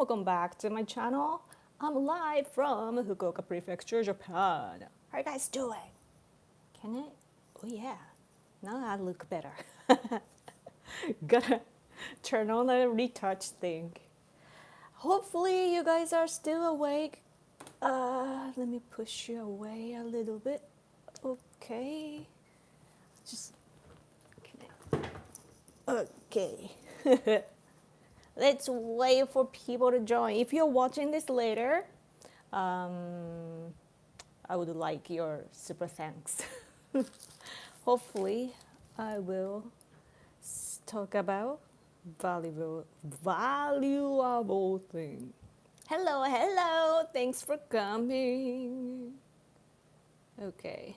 welcome back to my channel. I'm live from Fukuoka Prefecture, Japan. How are you guys doing? Can I? Oh yeah, now I look better. Gotta turn on the retouch thing. Hopefully you guys are still awake. Let me push you away a little bit. Okay. Just, okay. Let's wait for people to join. If you're watching this later, I would like your super thanks. Hopefully, I will talk about valuable thing. Hello, hello. Thanks for coming. Okay.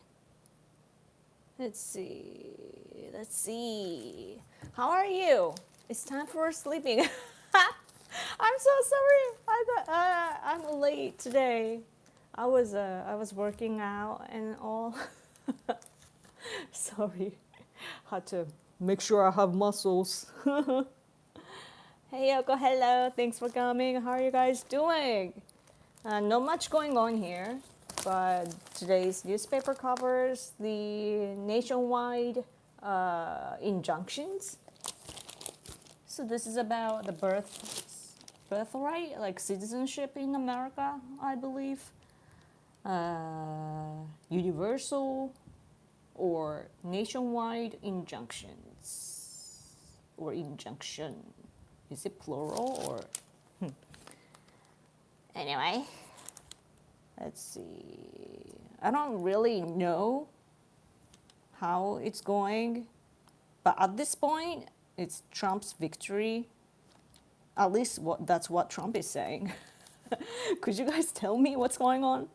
Let's see. How are you? It's time for sleeping. I'm so sorry. I'm late today. I was working out and all. Sorry. Had to make sure I have muscles. Hey Yoko, hello. Thanks for coming. How are you guys doing? Not much going on here, but today's newspaper covers the nationwide injunctions. So this is about the birthright, like citizenship in America, I believe. Universal or nationwide injunctions. Or injunction. Is it plural or? Anyway, let's see. I don't really know how it's going, but at this point, it's Trump's victory. At least that's what Trump is saying. Could you guys tell me what's going on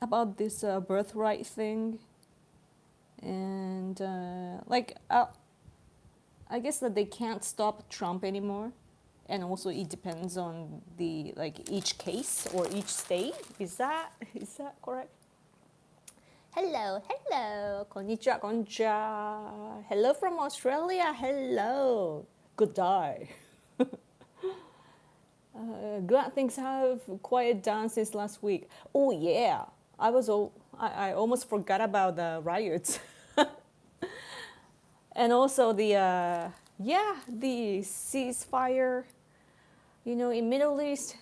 about this birthright thing? And I guess that they can't stop Trump anymore. And also it depends on the each case or each state. Is that correct? Hello, hello. Konnichiwa, konnichiwa. Hello from Australia. Hello. Good day. Glad things have quiet down since last week. Oh yeah, I almost forgot about the riots. And also the ceasefire. You know, in Middle East,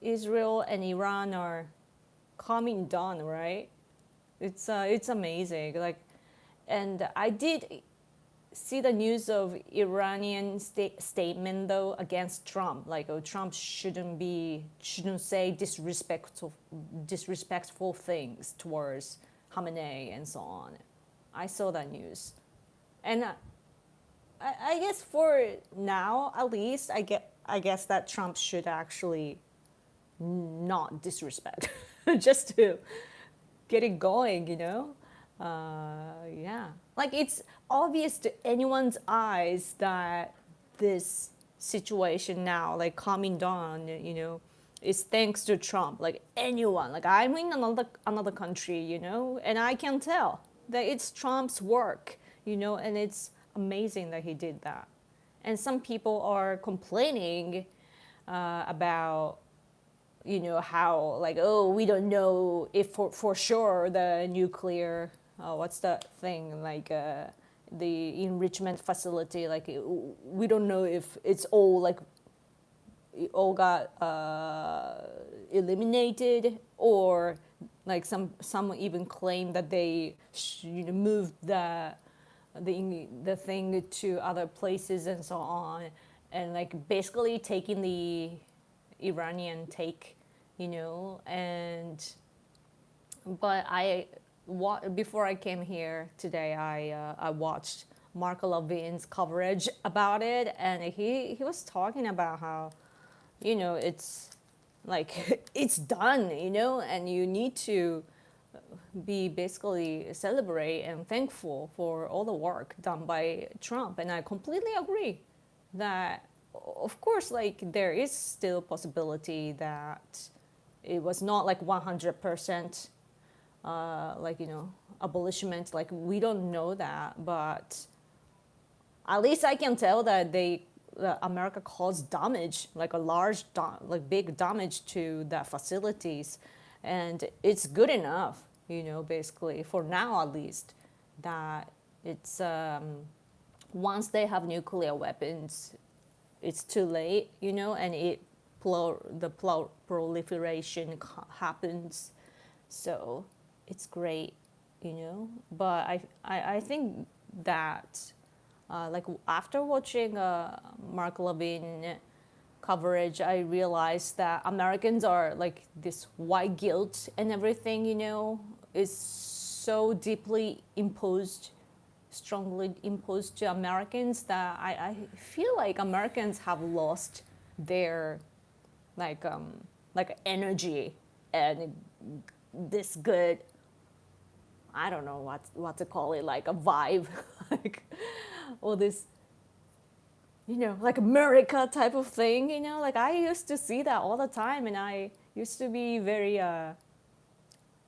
Israel and Iran are calming down, right? It's amazing. And I did see the news of Iranian statement though against Trump. Trump shouldn't say disrespectful things towards Khamenei and so on. I saw that news, and I guess for now at least I guess that Trump should actually not disrespect, just to get it going, you know? Yeah. It's obvious to anyone's eyes that this situation now, calming down, you know, is thanks to Trump. Anyone, I'm in another country, you know, and I can tell that it's Trump's work, you know, and it's amazing that he did that. And some people are complaining about, you know, how we don't know if for sure the nuclear what's that thing the enrichment facility, we don't know if it's all it all got eliminated, or some even claim that they moved the thing to other places and so on, and basically taking the Iranian take, you know. But before I came here today, I watched Mark Levin's coverage about it, and he was talking about how, you know, it's it's done, you know, and you need to be basically celebrate and thankful for all the work done by Trump. And I completely agree that, of course, there is still possibility that it was not 100% you know, abolishment. We don't know that, but at least I can tell that they America caused damage, like a large, like big damage to the facilities, and it's good enough, basically for now at least, that it's once they have nuclear weapons, it's too late, and the proliferation happens. So it's great, But I think that like after watching Mark Levin coverage, I realized that Americans are like this white guilt and everything, is so deeply strongly imposed to Americans that I feel like Americans have lost their like energy and this good, I don't know what to call it, like a vibe, like all this, like America type of thing, like I used to see that all the time, and I used to be very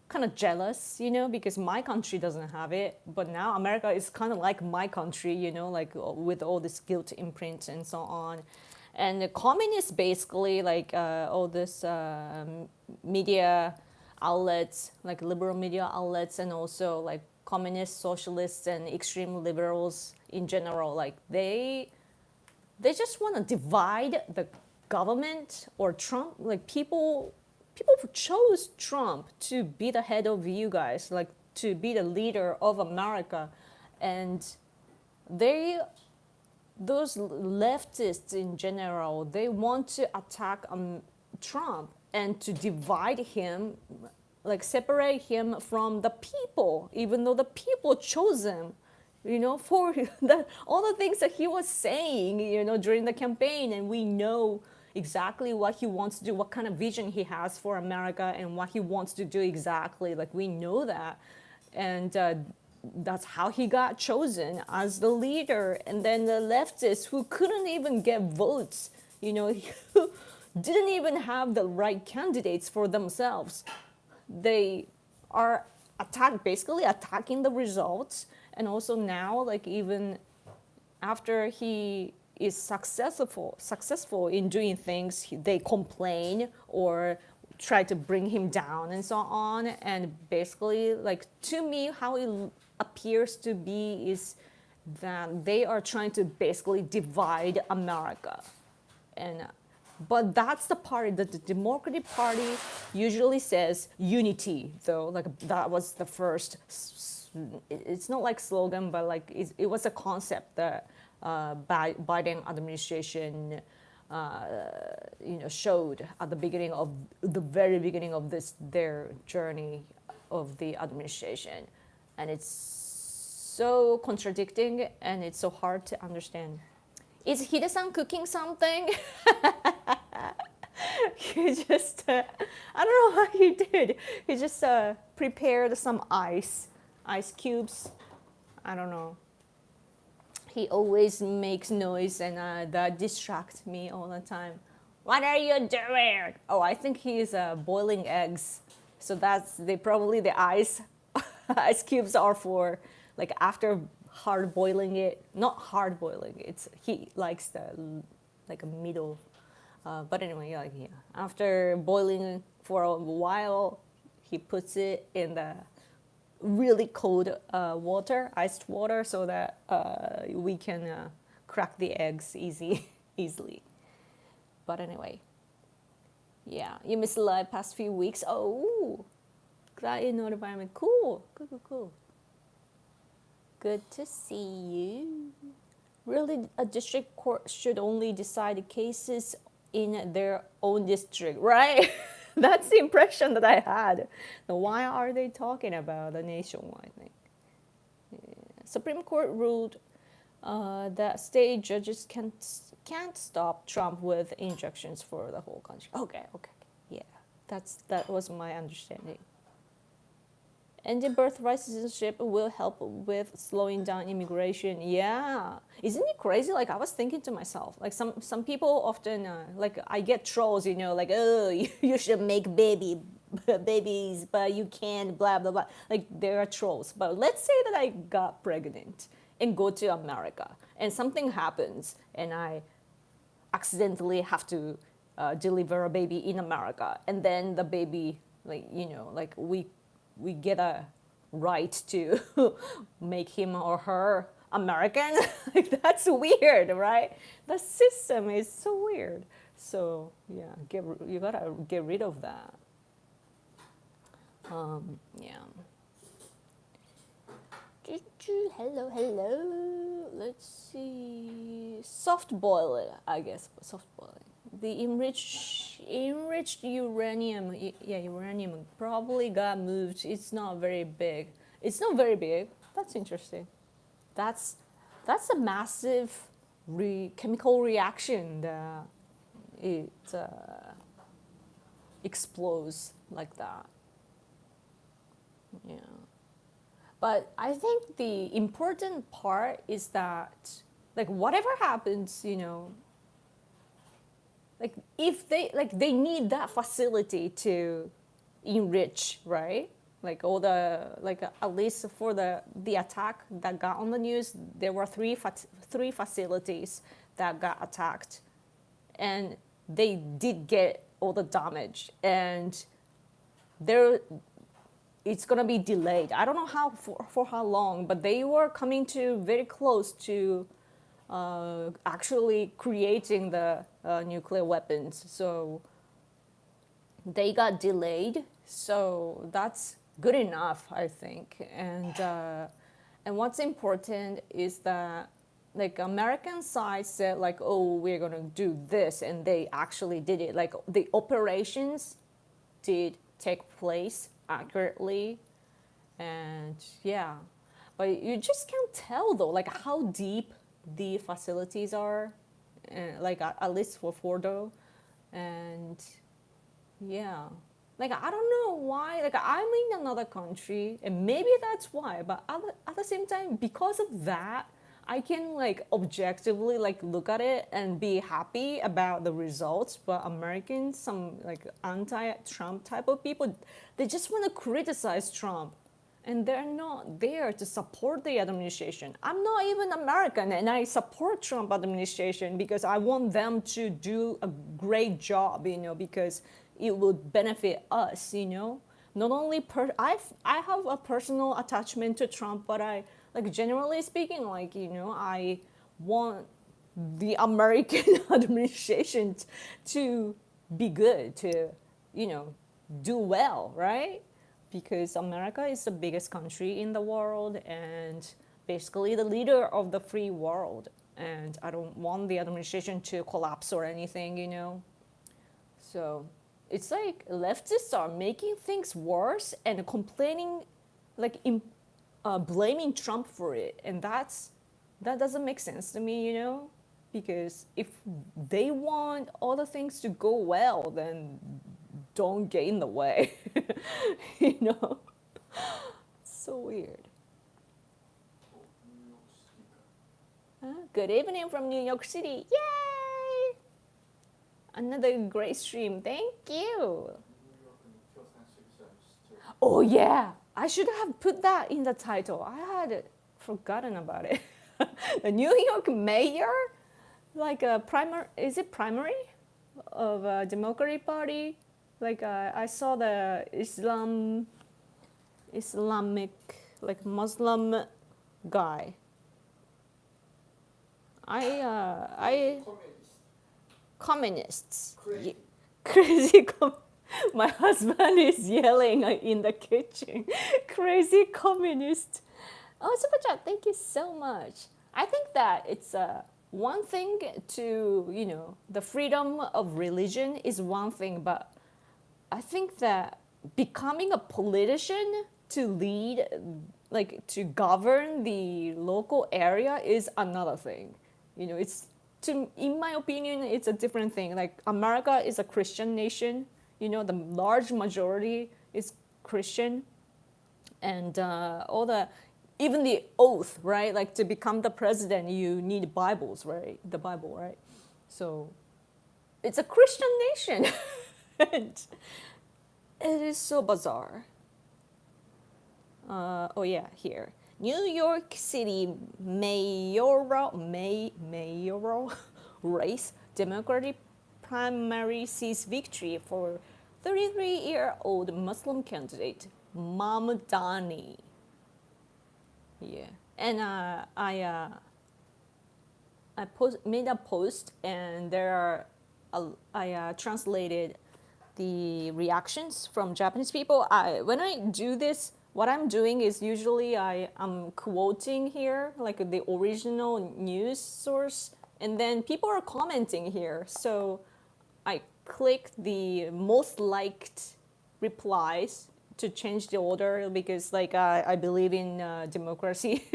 kind of jealous, because my country doesn't have it, but now America is kind of like my country, like with all this guilt imprint and so on. And the communists basically like all this media outlets, like liberal media outlets, and also like communist, socialists, and extreme liberals in general, like they just want to divide the government or Trump. Like people chose Trump to be the head of you guys, like to be the leader of America, and those leftists in general, they want to attack Trump and to divide him, like separate him from the people, even though the people chose him, for all the things that he was saying, during the campaign. And we know exactly what he wants to do, what kind of vision he has for America, and what he wants to do exactly. Like we know that. And that's how he got chosen as the leader. And then the leftists who couldn't even get votes, who didn't even have the right candidates for themselves, they are basically attacking the results. And also now, like even after he is successful in doing things, they complain or try to bring him down and so on. And basically, like to me, how it appears to be is that they are trying to basically divide America. But that's the party that the Democratic Party usually says unity, though. Like that was the first. It's not like slogan, but like it was a concept that Biden administration, showed at the very beginning of their journey of the administration, and it's so contradicting and it's so hard to understand. Is Hide-san cooking something? He just, I don't know what he did. He just prepared some ice cubes. I don't know. He always makes noise and that distracts me all the time. What are you doing? Oh, I think he's boiling eggs. So probably the ice cubes are for like after hard boiling it. Not hard boiling. He likes the like a middle. But anyway, after boiling for a while, he puts it in the really cold water, iced water, so that we can crack the eggs easily. But anyway, yeah, you missed the live past few weeks. Oh, glad you notified me. Cool. Good to see you. Really, a district court should only decide cases in their own district, right? That's the impression that I had. Now, why are they talking about the nationwide thing? Yeah. Supreme Court ruled that state judges can't stop Trump with injunctions for the whole country. Okay. Yeah, that was my understanding. And the birthright citizenship will help with slowing down immigration. Yeah, isn't it crazy? Like I was thinking to myself, like some people often, like I get trolls, like, oh, you should make babies, but you can't, blah blah blah. Like there are trolls. But let's say that I got pregnant and go to America, and something happens, and I accidentally have to deliver a baby in America, and then the baby, like, you know, like we get a right to make him or her American. Like, that's weird, right? The system is so weird. So yeah, you gotta get rid of that. Yeah. Hello, hello. Let's see. Soft boil, I guess. Soft boiling. The enriched uranium, yeah, uranium probably got moved. It's not very big. It's not very big. That's interesting. That's a massive chemical reaction that it explodes like that. Yeah. But I think the important part is that, like, whatever happens, you know, like if they need that facility to enrich, right? Like all the, like at least for the attack that got on the news, there were three facilities that got attacked, and they did get all the damage, and there it's gonna be delayed. I don't know how for how long, but they were coming to very close to actually creating the nuclear weapons. So they got delayed. So that's good enough, I think. And what's important is that, like, American side said, like, oh, we're gonna do this, and they actually did it. Like, the operations did take place accurately, and yeah, but you just can't tell though, like, how deep the facilities are, like at least for Fordo, and yeah, like I don't know why. Like, I'm in another country, and maybe that's why. But at the same time, because of that, I can, like, objectively, like, look at it and be happy about the results. But Americans, some, like, anti-Trump type of people, they just want to criticize Trump, and they're not there to support the administration. I'm not even American, and I support Trump administration because I want them to do a great job, you know, because it would benefit us, you know. Not only I have a personal attachment to Trump, but I, like, generally speaking, like, you know, I want the American administration to be good, to, you know, do well, right? Because America is the biggest country in the world and basically the leader of the free world. And I don't want the administration to collapse or anything, you know. So it's like leftists are making things worse and complaining, like, blaming Trump for it, and that doesn't make sense to me, you know, because if they want all the things to go well, then don't get in the way, you know. So weird. Good evening from New York City. Yay! Another great stream. Thank you. Oh yeah, I should have put that in the title. I had forgotten about it. The New York mayor, like a primary, is it primary of a Democratic Party? Like I saw the Islamic, like Muslim guy. Communists. Crazy. My husband is yelling in the kitchen. Crazy communist. Oh, Super Chat, thank you so much. I think that it's one thing to, you know, the freedom of religion is one thing, but I think that becoming a politician to lead, like, to govern the local area is another thing. You know, in my opinion, it's a different thing. Like, America is a Christian nation. You know, the large majority is Christian, and even the oath, right? Like, to become the president, you need Bibles, right? The Bible, right? So it's a Christian nation. And it is so bizarre. Oh yeah, here. New York City mayoral race Democratic primary sees victory for 33-year-old Muslim candidate Mamdani. Yeah, and I made a post, and there are I translated the reactions from Japanese people. When I do this, what I'm doing is usually I'm quoting here like the original news source, and then people are commenting here. So I click the most liked replies to change the order because like I believe in democracy.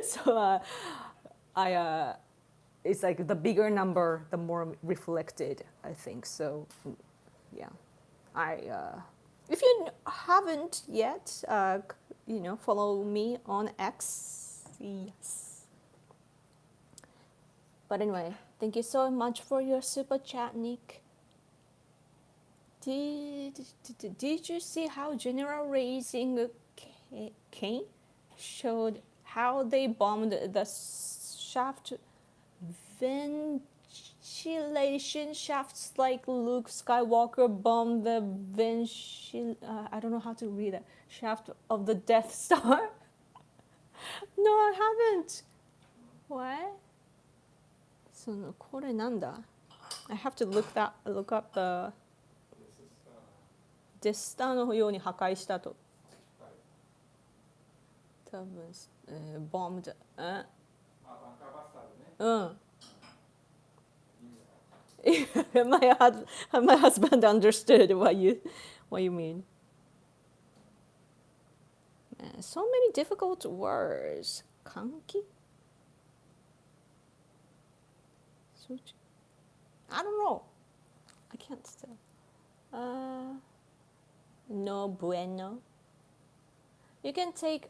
So it's like the bigger number, the more reflected, I think. So yeah, if you haven't yet, follow me on X. Yes. But anyway, thank you so much for your super chat, Nick. Did you see how General raising Kane showed how they bombed the shaft ventilation shafts like Luke Skywalker bombed the I don't know how to read that, shaft of the Death Star? No, I haven't. What? これなんだ? I have to look up the Death Star のように破壊したと。多分、bombed my husband understood what you mean. Man, so many difficult words. Kanki? I don't know. I can't say. No bueno. You can take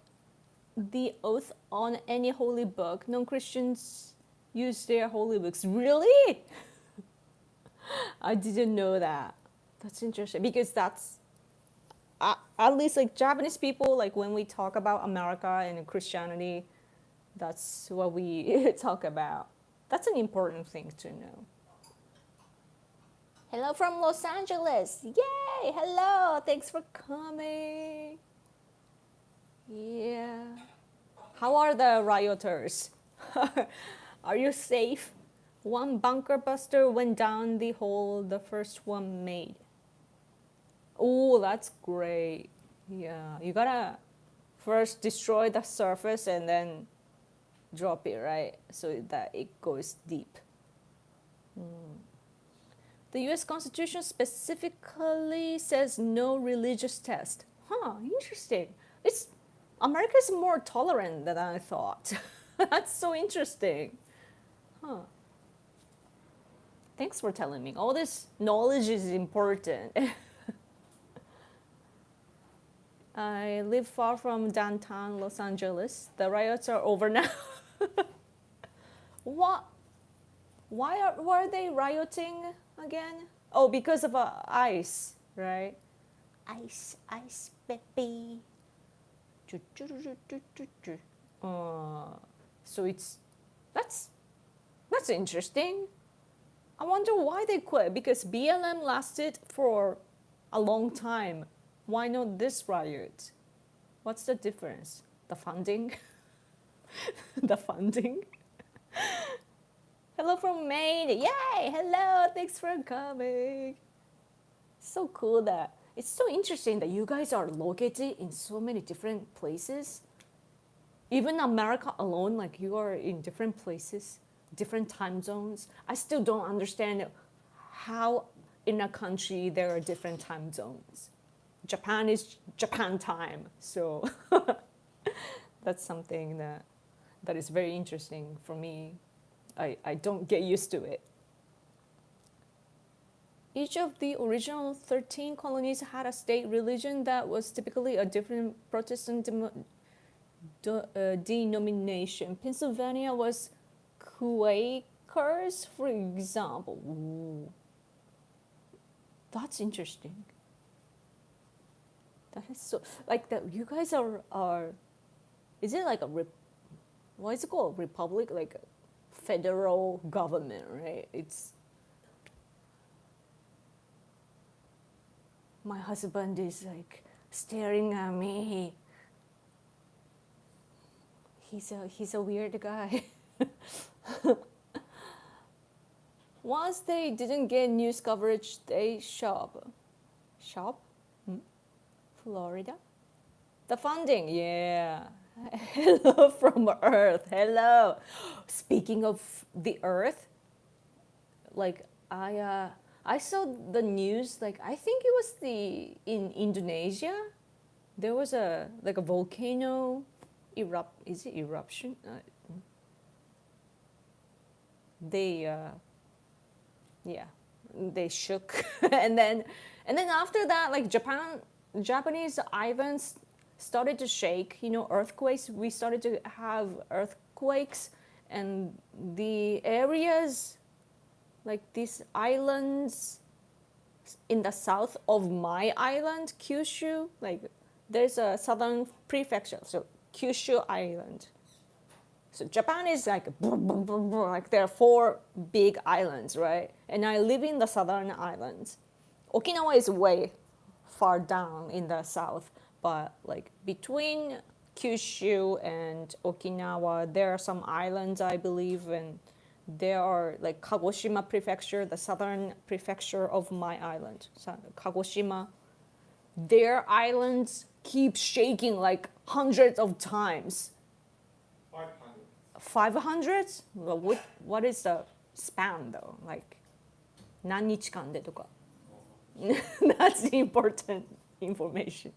the oath on any holy book. Non-Christians use their holy books. Really? I didn't know that. That's interesting because that's at least like Japanese people, like when we talk about America and Christianity, that's what we talk about. That's an important thing to know. Hello from Los Angeles. Yay! Hello. Thanks for coming. Yeah. How are the rioters? Are you safe? One bunker buster went down the hole the first one made. Oh, that's great. Yeah, you gotta first destroy the surface and then drop it, right? So that it goes deep. The US Constitution specifically says no religious test. Huh, interesting. America's more tolerant than I thought. That's so interesting. Huh. Thanks for telling me. All this knowledge is important. I live far from downtown Los Angeles. The riots are over now. What? Why were they rioting again? Oh, because of ice, right? Ice, baby. So that's interesting. I wonder why they quit, because BLM lasted for a long time. Why not this riot? What's the difference? The funding? The funding? Hello from Maine. Yay! Hello, thanks for coming. So cool that, it's so interesting that you guys are located in so many different places. Even America alone, like you are in different places, different time zones. I still don't understand how in a country there are different time zones. Japan is Japan time, so that's something that is very interesting for me. I don't get used to it. Each of the original 13 colonies had a state religion that was typically a different Protestant denomination. Pennsylvania was Quakers, for example. Ooh. That's interesting. That is so, like that. You guys are is it like what is it called? Republic, like a federal government, right? It's My husband is like staring at me. He's a weird guy. Once they didn't get news coverage, they shop. Shop? Florida? The funding, yeah. Hello from Earth. Hello. Speaking of the Earth, like I saw the news. Like I think it was in Indonesia. There was a volcano Is it eruption? They yeah, they shook, and then after that, like Japanese islands started to shake. Earthquakes. We started to have earthquakes, and the areas, like these islands in the south of my island, Kyushu, like there's a southern prefecture, so Kyushu Island. So Japan is like like there are 4 big islands, right? And I live in the southern islands. Okinawa is way far down in the south, but like between Kyushu and Okinawa, there are some islands, I believe, and there are like Kagoshima prefecture, the southern prefecture of my island, so Kagoshima. Their islands keep shaking like hundreds of times. 500? Well, what is the span though? Like, 何日間でとか. That's the important information.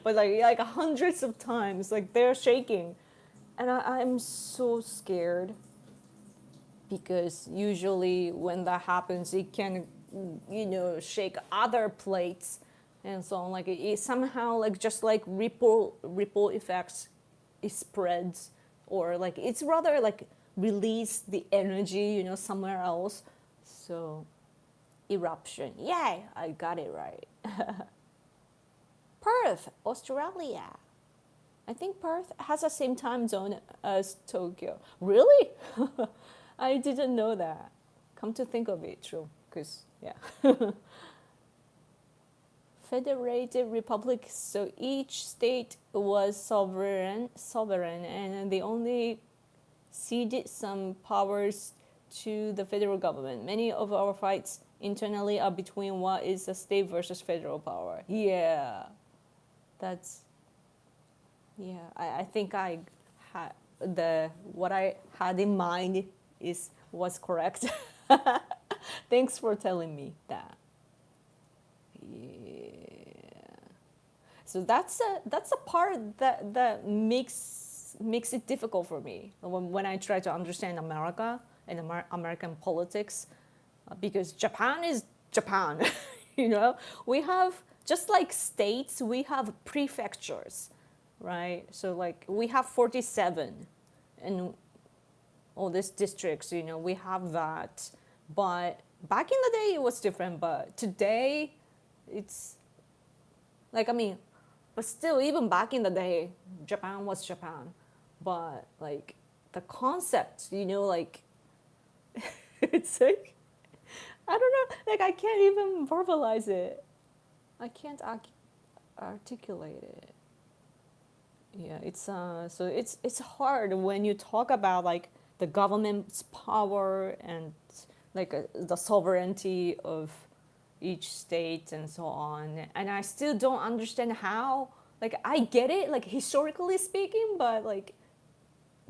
But like hundreds of times, like they're shaking. And I'm so scared because usually when that happens, it can, shake other plates and so on. Like it somehow, like just like ripple effects, it spreads, or like it's rather like release the energy, somewhere else. So eruption, yay, I got it right. Perth, Australia. I think Perth has the same time zone as Tokyo. Really? I didn't know that. Come to think of it, true. Because, yeah. Federated republic, so each state was sovereign, and they only ceded some powers to the federal government. Many of our fights internally are between what is the state versus federal power. Yeah. I think I had what I had in mind was correct. Thanks for telling me that. Yeah. So that's a part that makes it difficult for me when I try to understand America and American politics, because Japan is Japan. We have, just like states, we have prefectures, right? So like we have 47 and all these districts, we have that. But back in the day it was different, but today it's like, but still, even back in the day, Japan was Japan. But like the concept, like it's like, I don't know, like I can't even verbalize it. I can't articulate it. Yeah, it's so it's hard when you talk about like the government's power and like the sovereignty of each state and so on. And I still don't understand how, like I get it, like historically speaking, but like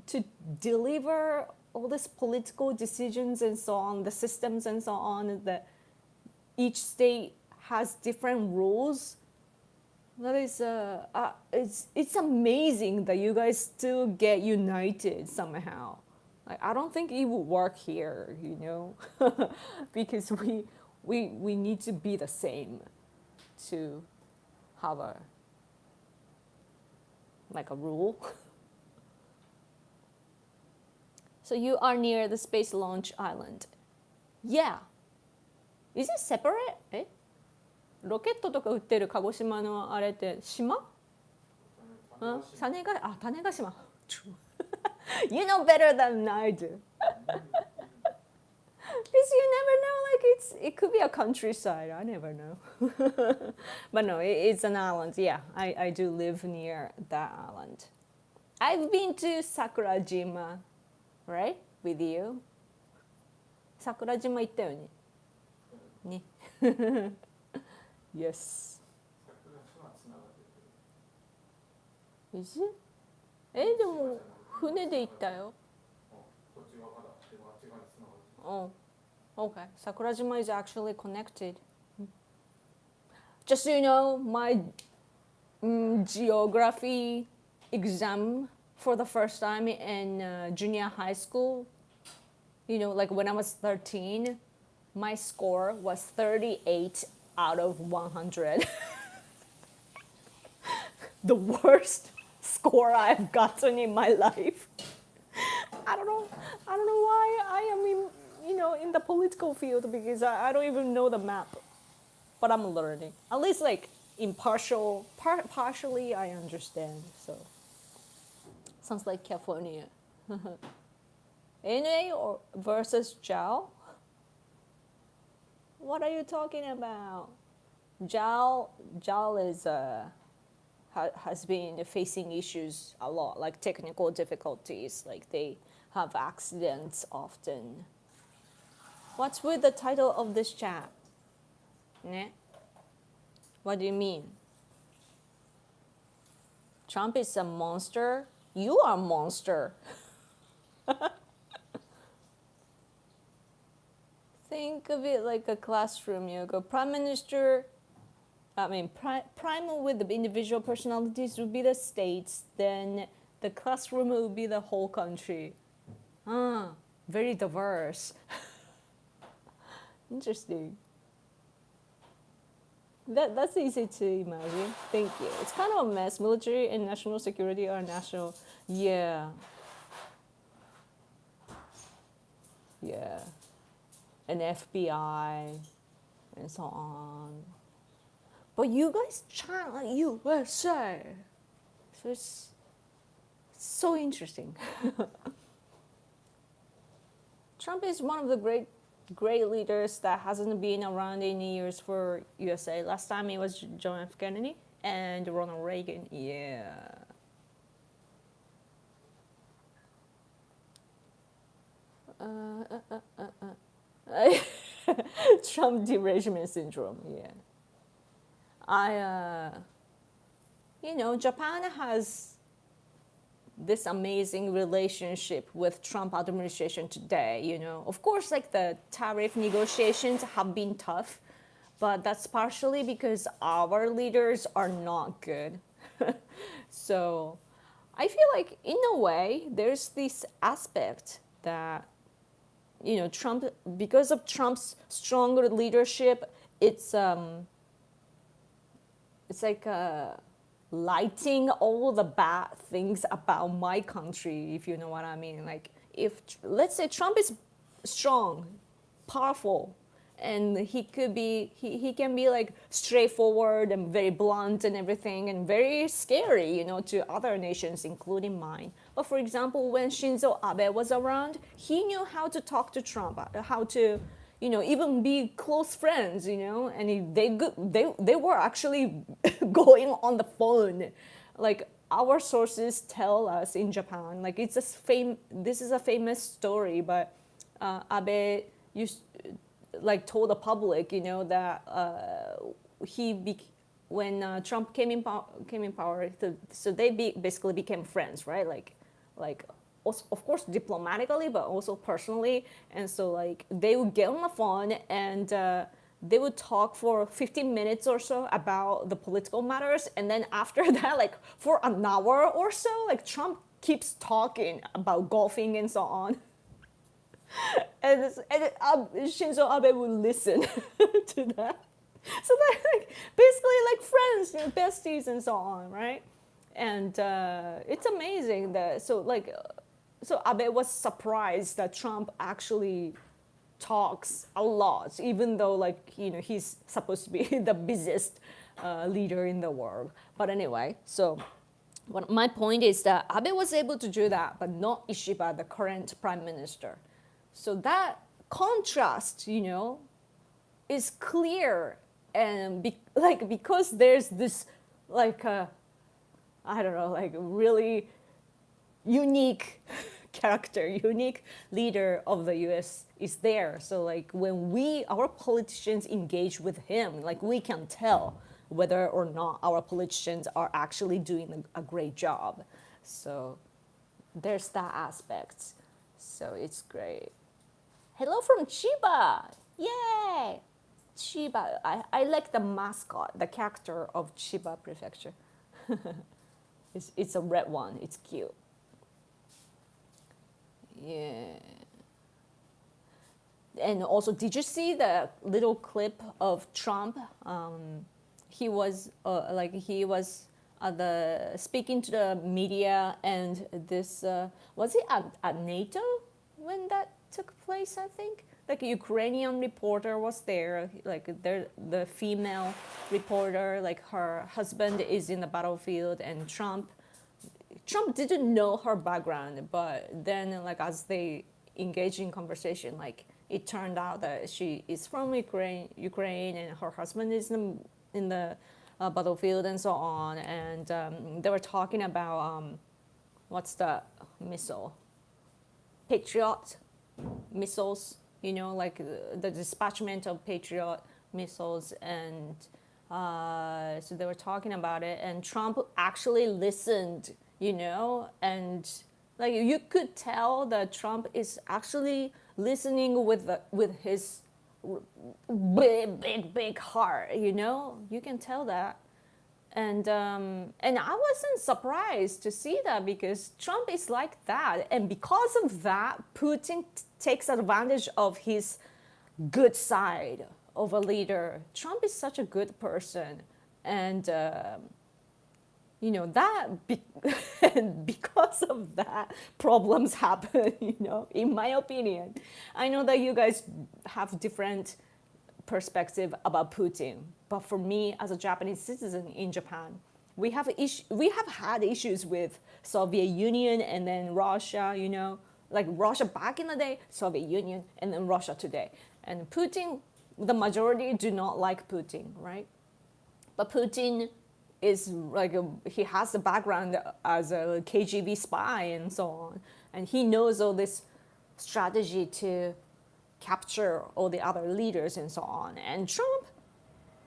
to deliver all these political decisions and so on, the systems and so on, that each state has different rules. That is, it's amazing that you guys still get united somehow. Like, I don't think it would work here, because we need to be the same to have a rule. So you are near the space launch island. Yeah. Is it separate? ロケットとか売ってる鹿児島のあれって島？種子島。You know better than I do. Because you never know, like it could be a countryside. I never know. But no, it's an island. Yeah, I do live near that island. I've been to Sakurajima, right? With you. Sakurajima 行ったよね。ね。Yes. Is it? でも船で行ったよ。Oh, okay. Sakurajima is actually connected. Just so you know, my geography exam for the first time in junior high school, you know, like when I was 13, my score was 38 out of 100. The worst score I've gotten in my life. I don't know why I am in the political field, because I don't even know the map, but I'm learning. At least like partially I understand. So sounds like California. NA or versus Zhao? What are you talking about? Zhao is has been facing issues a lot, like technical difficulties, like they have accidents often. What's with the title of this chat? Ne? What do you mean? Trump is a monster? You are a monster. Think of it like a classroom. You go, Prime Minister, prime with the individual personalities would be the states, then the classroom would be the whole country. Very diverse. Interesting. That's easy to imagine. Thank you. It's kind of a mess. Military and national security are national. Yeah. And FBI and so on. But you guys chant like USA. So it's so interesting. Trump is one of the great leaders that hasn't been around in years for USA. Last time it was John F. Kennedy and Ronald Reagan. Yeah. Trump derangement syndrome. Yeah. Japan has this amazing relationship with Trump administration today, Of course, like the tariff negotiations have been tough, but that's partially because our leaders are not good. So I feel like in a way, there's this aspect that, Trump, because of Trump's stronger leadership, it's like lighting all the bad things about my country, if you know what I mean. Like if, let's say Trump is strong, powerful, and he can be like straightforward and very blunt and everything and very scary, to other nations, including mine. But for example, when Shinzo Abe was around, he knew how to talk to Trump, how to, even be close friends, and they were actually going on the phone. Like our sources tell us in Japan, like this is a famous story, but Abe told the public, that when Trump came in power, so they basically became friends, right? Like of course diplomatically, but also personally. And so like they would get on the phone and they would talk for 15 minutes or so about the political matters, and then after that, like for an hour or so, like Trump keeps talking about golfing and so on. And Shinzo Abe would listen to that. So they're like basically like friends, besties and so on, right? And it's amazing that so Abe was surprised that Trump actually talks a lot, even though he's supposed to be the busiest leader in the world. But anyway, so my point is that Abe was able to do that, but not Ishiba, the current prime minister. So that contrast, is clear, and because there's this like I don't know, like really unique character, unique leader of the US is there. So like when our politicians engage with him, like we can tell whether or not our politicians are actually doing a great job. So there's that aspect. So it's great. Hello from Chiba! Yay! Chiba. I like the mascot, the character of Chiba Prefecture. It's a red one. It's cute. Yeah. And also, did you see the little clip of Trump? He was the speaking to the media, and this was it at NATO when that took place? I think like a Ukrainian reporter was there, like the female reporter, like her husband is in the battlefield, and Trump didn't know her background, but then like as they engaged in conversation, like it turned out that she is from Ukraine, and her husband is in the battlefield and so on, and they were talking about what's the missile, Patriot missiles, like the dispatchment of Patriot missiles, and so they were talking about it, and Trump actually listened, and like you could tell that Trump is actually listening with his big heart, you can tell that. And I wasn't surprised to see that, because Trump is like that, and because of that, Putin takes advantage of his good side of a leader. Trump is such a good person, and and because of that, problems happen. In my opinion, I know that you guys have different perspective about Putin, but for me, as a Japanese citizen in Japan, we have had issues with Soviet Union and then Russia. Like Russia back in the day, Soviet Union, and then Russia today. And Putin, the majority do not like Putin, right? But Putin is like he has the background as a KGB spy and so on, and he knows all this strategy to capture all the other leaders and so on. And Trump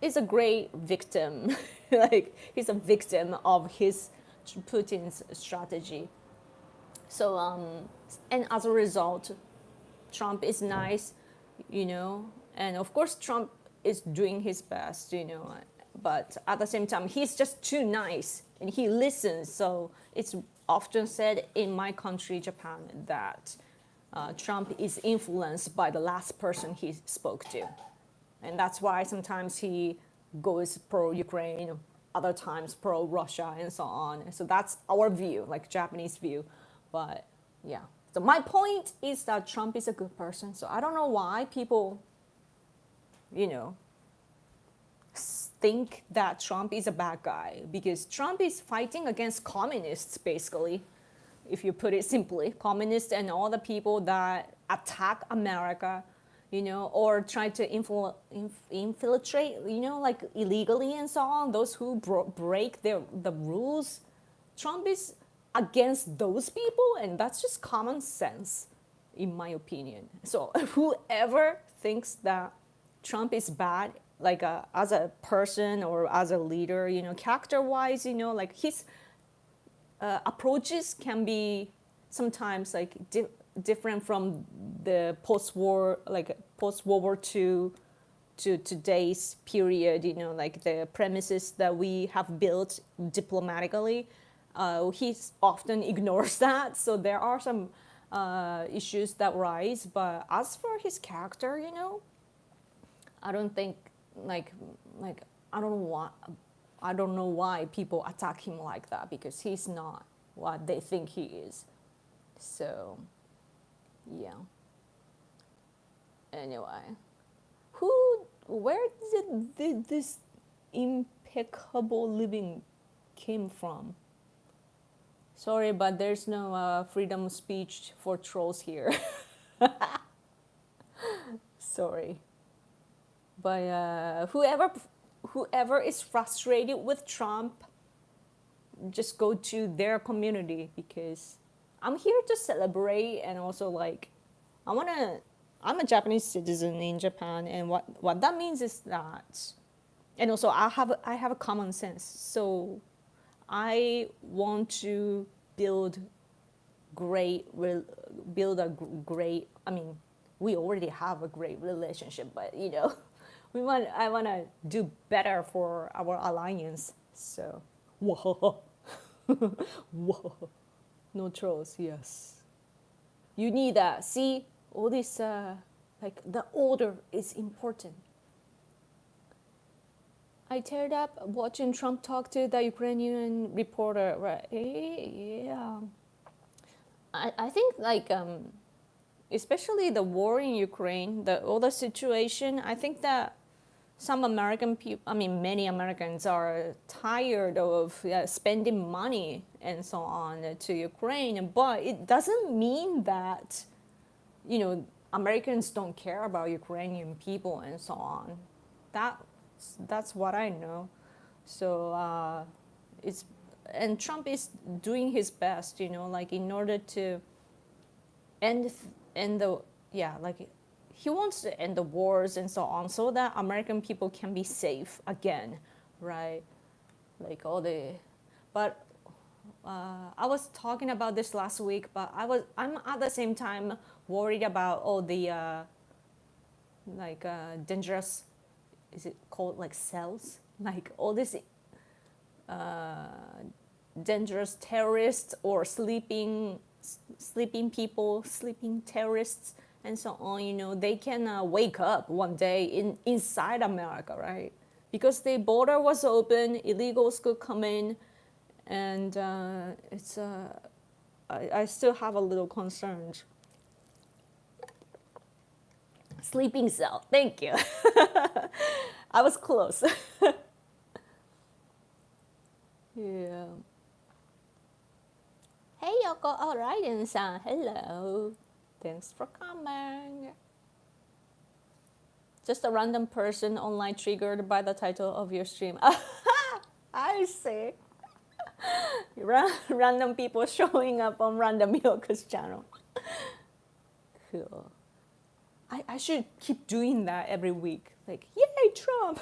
is a great victim. Like he's a victim of Putin's strategy. So and as a result, Trump is nice, and of course Trump is doing his best, but at the same time he's just too nice and he listens. So it's often said in my country, Japan, that Trump is influenced by the last person he spoke to, and that's why sometimes he goes pro-Ukraine, other times pro-Russia, and so on. And so that's our view, like Japanese view. But yeah, so my point is that Trump is a good person. So I don't know why people, think that Trump is a bad guy, because Trump is fighting against communists, basically, if you put it simply, communists and all the people that attack America, or try to infiltrate, like illegally and so on, those who break the rules. Trump is against those people, and that's just common sense, in my opinion. So whoever thinks that Trump is bad, like as a person or as a leader, character-wise, like his approaches can be sometimes like different from the post-war, like post-World War II to today's period, like the premises that we have built diplomatically. He often ignores that, so there are some issues that rise. But as for his character, I don't think I don't know why people attack him like that, because he's not what they think he is. So yeah. Anyway, where did this impeccable living came from? Sorry, but there's no freedom of speech for trolls here. Sorry. But whoever is frustrated with Trump, just go to their community, because I'm here to celebrate, and also like I'm a Japanese citizen in Japan, and what that means is that, and also I have a common sense, so I want to build great. I mean, we already have a great relationship, but I want to do better for our alliance. So, whoa, whoa, no trolls. Yes, you need that. See, all this like the order is important. I teared up watching Trump talk to the Ukrainian reporter. Right? Yeah. I think like especially the war in Ukraine, all the situation. I think that some American people, I mean, many Americans are tired of spending money and so on to Ukraine, but it doesn't mean that Americans don't care about Ukrainian people and so on. That's what I know. So and Trump is doing his best, like in order to end the like he wants to end the wars and so on, so that American people can be safe again, right? Like but I was talking about this last week, but I'm at the same time worried about all the dangerous, is it called like cells, like all this dangerous terrorists or sleeping people, sleeping terrorists and so on. They can wake up one day inside America, right? Because the border was open, illegals could come in, and I still have a little concerns. Sleeping cell, thank you. I was close. Yeah. Hey Yoko, all right, and hello. Thanks for coming. Just a random person online triggered by the title of your stream. I see. Random people showing up on Random Yoko's channel. Cool. I should keep doing that every week. Like, yay, Trump.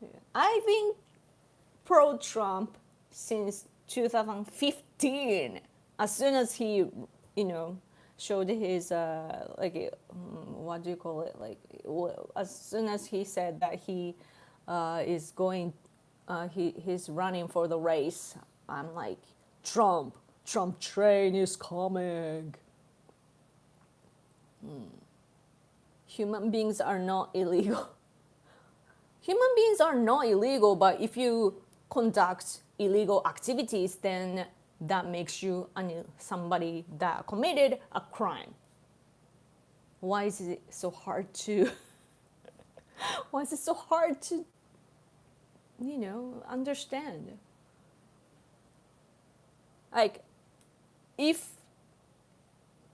Yeah. I've been pro-Trump since 2015. As soon as he, showed his, what do you call it? Like, as soon as he said that he is going, he's running for the race, I'm like, Trump train is coming. Human beings are not illegal. Human beings are not illegal, but if you conduct illegal activities, then that makes you somebody that committed a crime. Why is it so hard to why is it so hard to understand? Like, if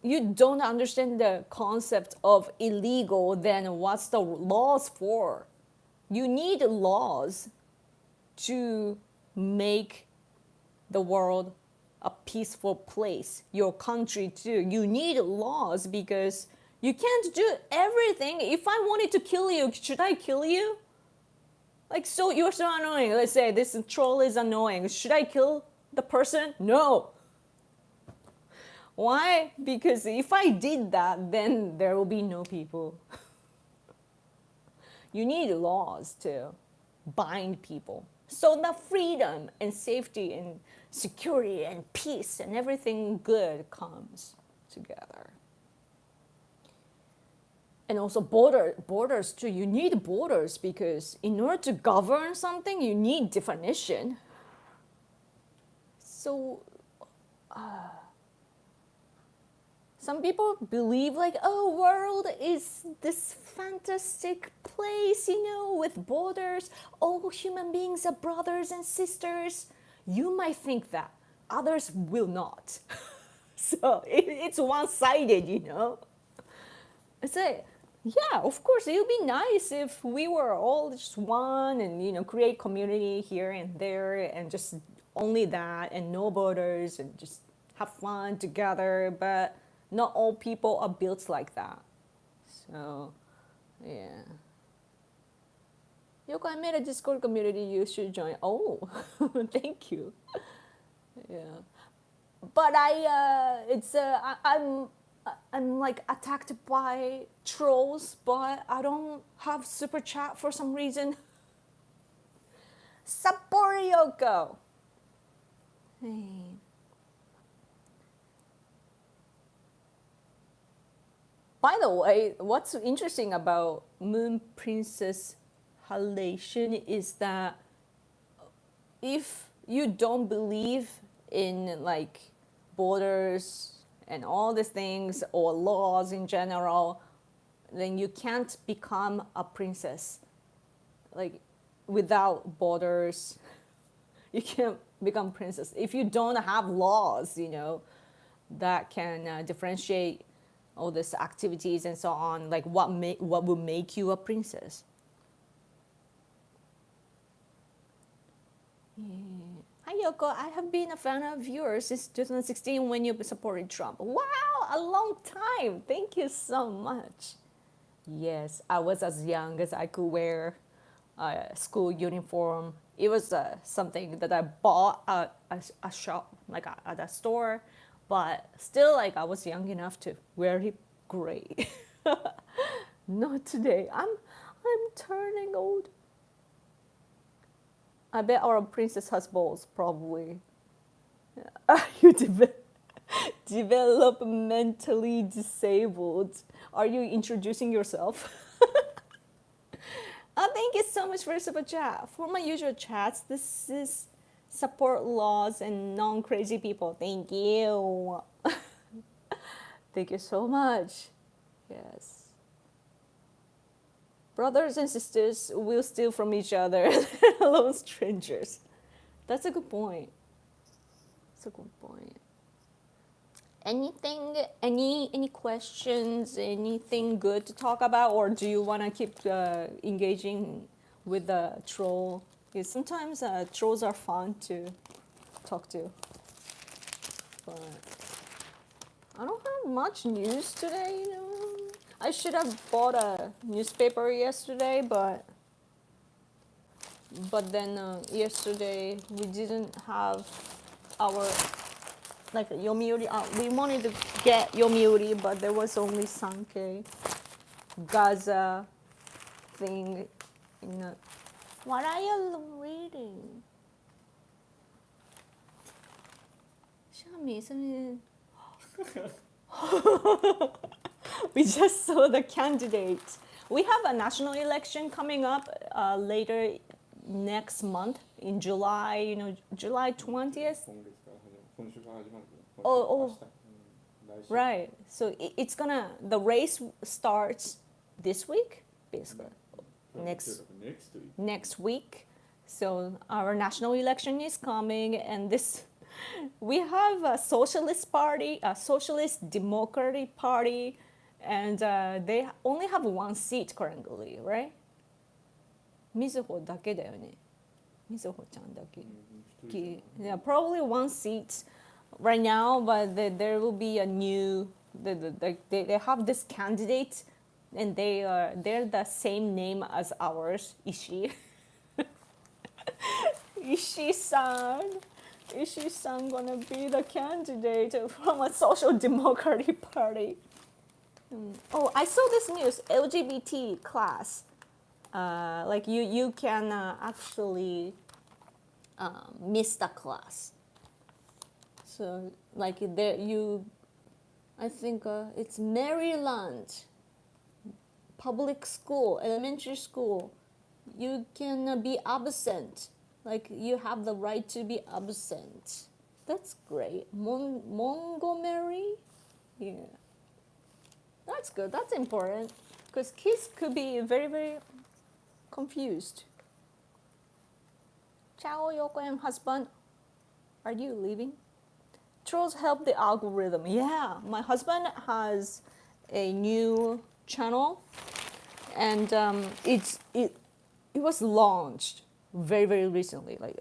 you don't understand the concept of illegal, then what's the laws for? You need laws to make the world a peaceful place, your country too. You need laws because you can't do everything. If I wanted to kill you, should I kill you? Like, so you're so annoying. Let's say this troll is annoying. Should I kill the person? No. Why? Because if I did that, then there will be no people. You need laws to bind people, so that freedom and safety and security and peace and everything good comes together. And also borders too. You need borders because in order to govern something, you need definition. So some people believe like, oh, world is this fantastic place, with borders. All human beings are brothers and sisters. You might think that. Others will not. So it's one-sided, It's like, yeah, of course, it would be nice if we were all just one and, create community here and there and just only that and no borders and just have fun together. But not all people are built like that. So, yeah. Yoko, I made a Discord community. You should join. Oh, thank you. Yeah. But I'm like attacked by trolls, but I don't have super chat for some reason. Support Yoko. Hey. By the way, what's interesting about Moon Princess halation is that if you don't believe in like borders and all these things or laws in general, then you can't become a princess. Like without borders, you can't become princess. If you don't have laws, that can differentiate all these activities and so on, like what would make you a princess? Yeah. Hi Yoko, I have been a fan of yours since 2016 when you supported Trump. Wow, a long time. Thank you so much. Yes, I was as young as I could wear a school uniform. It was something that I bought at a shop, like at a store, but still, like I was young enough to wear it gray. Not today. I'm turning old. I bet our princess has balls, probably. You developmentally disabled. Are you introducing yourself? Thank you so much for the super chat. For my usual chats, this is support laws and non-crazy people. Thank you. Thank you so much. Yes. Brothers and sisters will steal from each other, alone strangers. That's a good point. That's a good point. Anything, any questions, anything good to talk about, or do you want to keep engaging with the troll? Because sometimes trolls are fun to talk to. But I don't have much news today, I should have bought a newspaper yesterday, but then yesterday we didn't have our like Yomiuri. We wanted to get Yomiuri, but there was only Sankei Gaza thing. What are you reading? Shami, we just saw the candidates. We have a national election coming up later next month in July, July 20th. Oh, right. So the race starts this week, basically. Next week. So our national election is coming, and we have a socialist party, a socialist democratic party, and they only have one seat currently, right? Mizuho だけだよね。Mizuho ちゃんだけ。Yeah, probably one seat right now, but there will be a new. They have this candidate, and they're the same name as ours, Ishii. Ishii-san. Ishii-san gonna be the candidate from a social democratic party. Oh, I saw this news. LGBT class. Like you can actually miss the class. So like I think it's Maryland public school, elementary school. You can be absent. Like you have the right to be absent. That's great. Montgomery? Yeah. That's good. That's important. Because kids could be very, very confused. Ciao, Yoko and husband. Are you leaving? Trolls help the algorithm. Yeah, my husband has a new channel, and it was launched very very recently, like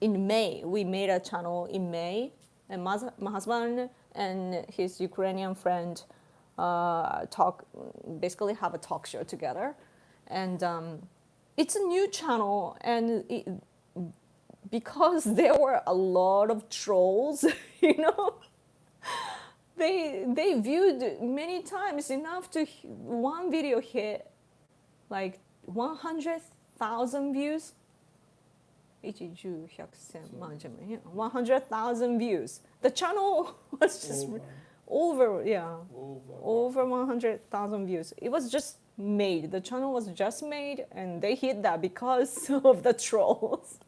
in May. We made a channel in May, and my husband and his Ukrainian friend basically have a talk show together, and it's a new channel, and because there were a lot of trolls, you know, they viewed many times enough to one video hit like 100,000 views. 100,000 views. The channel was just over 100,000 views. It was just made. The channel was just made, and they hit that because of the trolls.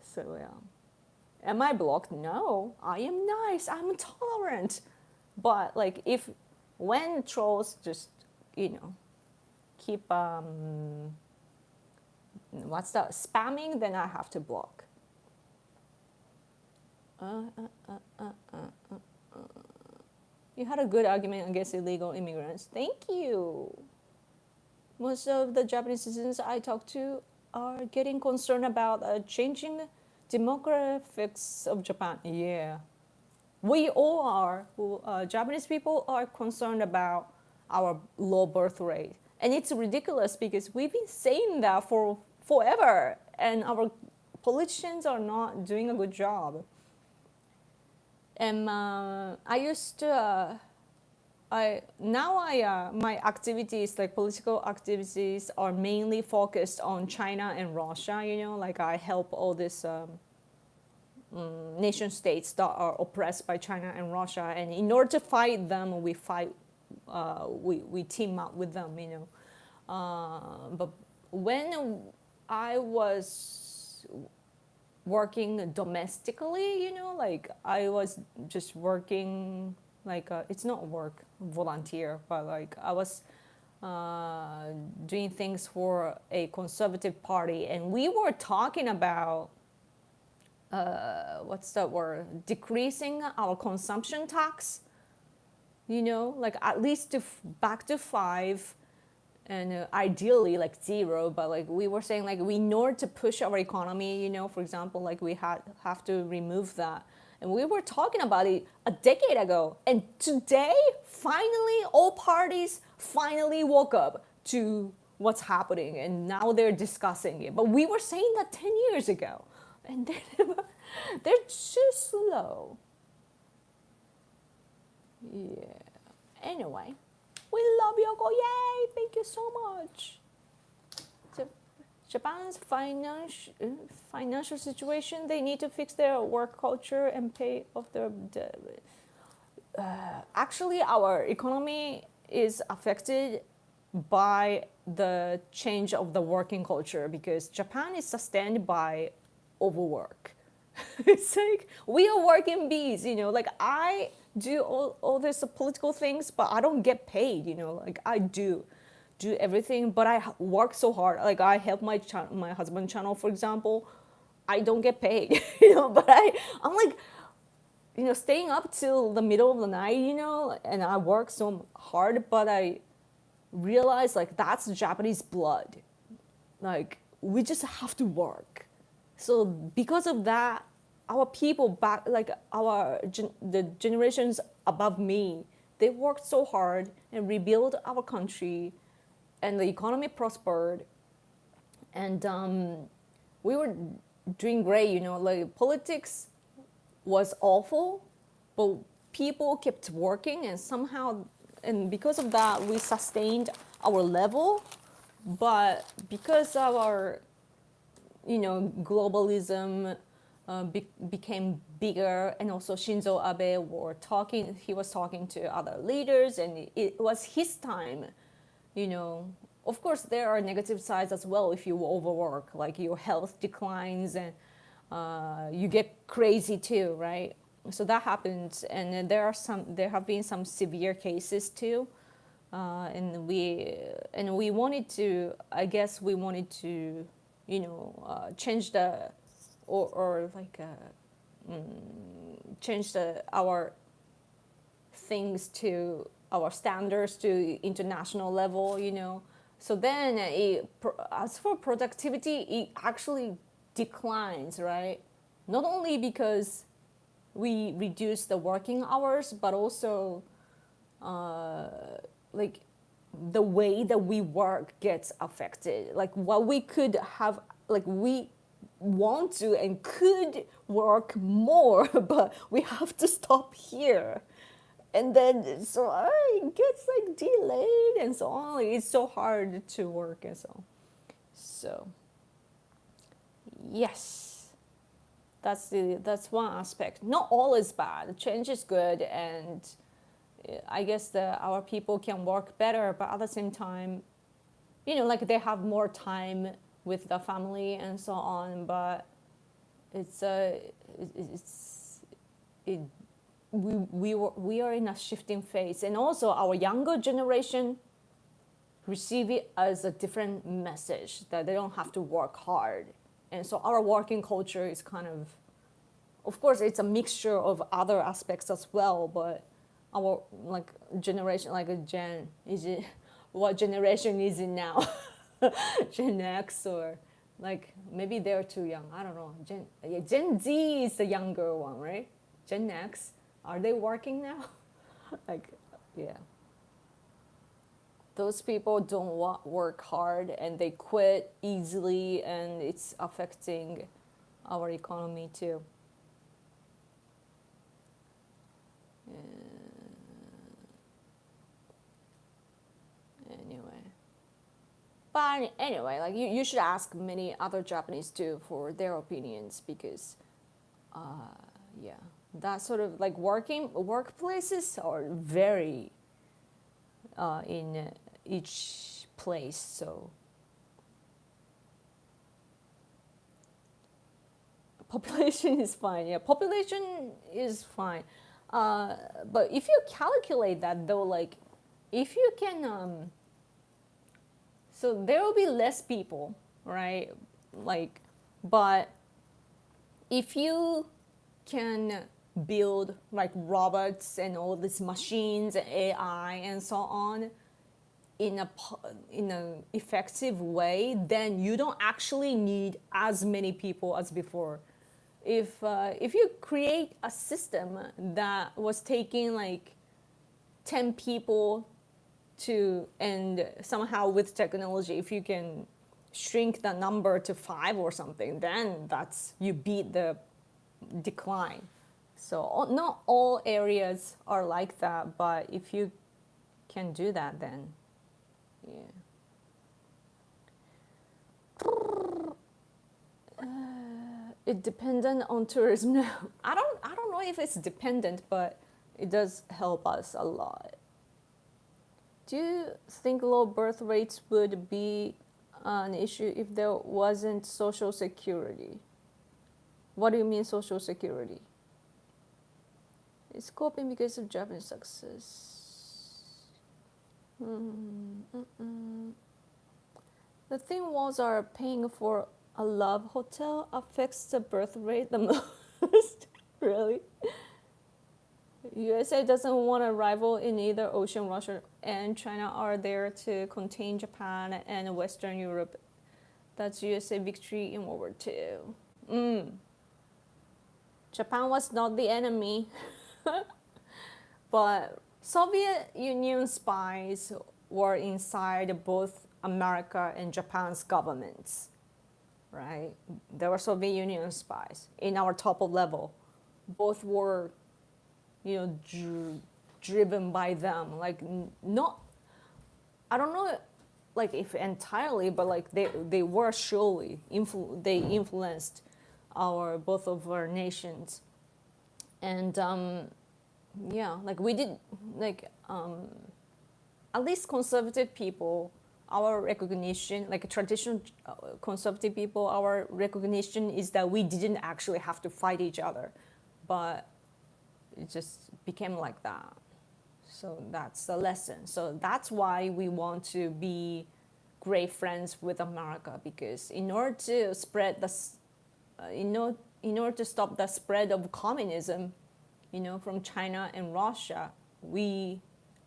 So yeah. Am I blocked? No. I am nice. I'm tolerant. But like when trolls just, keep spamming, then I have to block. You had a good argument against illegal immigrants. Thank you. Most of the Japanese citizens I talk to are getting concerned about changing demographics of Japan. Yeah. We all are. Japanese people are concerned about our low birth rate. And it's ridiculous because we've been saying that for forever, and our politicians are not doing a good job. And I used to, my activities, like political activities, are mainly focused on China and Russia. Like I help all these nation states that are oppressed by China and Russia, and in order to fight them, we team up with them. But when I was working domestically, like I was just working, like it's not work, volunteer, but like I was doing things for a conservative party, and we were talking about what's that word? Decreasing our consumption tax. Like at least back to 5, and ideally like 0. But like we were saying, like in order to push our economy, for example, like we have to remove that. And we were talking about it a decade ago, and today finally all parties finally woke up to what's happening, and now they're discussing it. But we were saying that 10 years ago, and they're too slow. Yeah. Anyway, we love Yoko. Yay! Thank you so much. Japan's financial situation, they need to fix their work culture and pay off their debt. Actually, our economy is affected by the change of the working culture, because Japan is sustained by overwork. It's like we are working bees, like I do all these political things, but I don't get paid, like I do everything, but I work so hard. Like I help my husband channel, for example. I don't get paid, but I'm like, staying up till the middle of the night, and I work so hard, but I realize like that's Japanese blood. Like we just have to work. So because of that, our people back, like the generations above me, they worked so hard and rebuilt our country, and the economy prospered, and we were doing great. Like politics was awful, but people kept working, and somehow, and because of that, we sustained our level. But because of our globalism became bigger, and also Shinzo Abe he was talking to other leaders, and it was his time. Of course there are negative sides as well. If you overwork, like your health declines, and you get crazy too, right? So that happens, and there have been some severe cases too, and we wanted to, change change our things to our standards to international level, So then, as for productivity, it actually declines, right? Not only because we reduce the working hours, but also like the way that we work gets affected. Like what we could have, like we want to and could work more, but we have to stop here. And then so it gets like delayed and so on. Like, it's so hard to work and so yes, that's one aspect. Not all is bad. Change is good, and I guess our people can work better, but at the same time, like they have more time with the family and so on. But we are in a shifting phase, and also our younger generation receive it as a different message that they don't have to work hard, and so our working culture is kind of course, it's a mixture of other aspects as well, but our like generation, like a Gen, is it what generation is it now? Gen X, or like maybe they're too young. I don't know. Gen Z is the younger one, right? Gen X, are they working now? Like, yeah. Those people don't work hard and they quit easily, and it's affecting our economy too. But anyway, like you should ask many other Japanese too for their opinions, because, yeah, that sort of like workplaces are very in each place. So population is fine. Yeah, population is fine. But if you calculate that though, like if you can. So there will be less people, right? Like, but if you can build like robots and all these machines, AI and so on, in a effective way, then you don't actually need as many people as before. If you create a system that was taking like 10 people and somehow with technology, if you can shrink the number to 5 or something, then you beat the decline. So not all areas are like that, but if you can do that, then yeah. It dependent on tourism now. I don't know if it's dependent, but it does help us a lot. Do you think low birth rates would be an issue if there wasn't social security? What do you mean social security? It's coping because of Japanese success. The thin walls are paying for a love hotel affects the birth rate the most. Really? USA doesn't want a rival in either ocean. Russia and China are there to contain Japan and Western Europe. That's USA victory in World War II. Japan was not the enemy. But Soviet Union spies were inside both America and Japan's governments, right? There were Soviet Union spies in our top level. Both were driven by them, like not, I don't know, like if entirely, but like they were surely they influenced both of our nations, and yeah, like we did, like at least conservative people, our recognition, like traditional conservative people, our recognition is that we didn't actually have to fight each other, but it just became like that. So that's the lesson. So that's why we want to be great friends with America, because in order to spread in order to stop the spread of communism, from China and Russia, we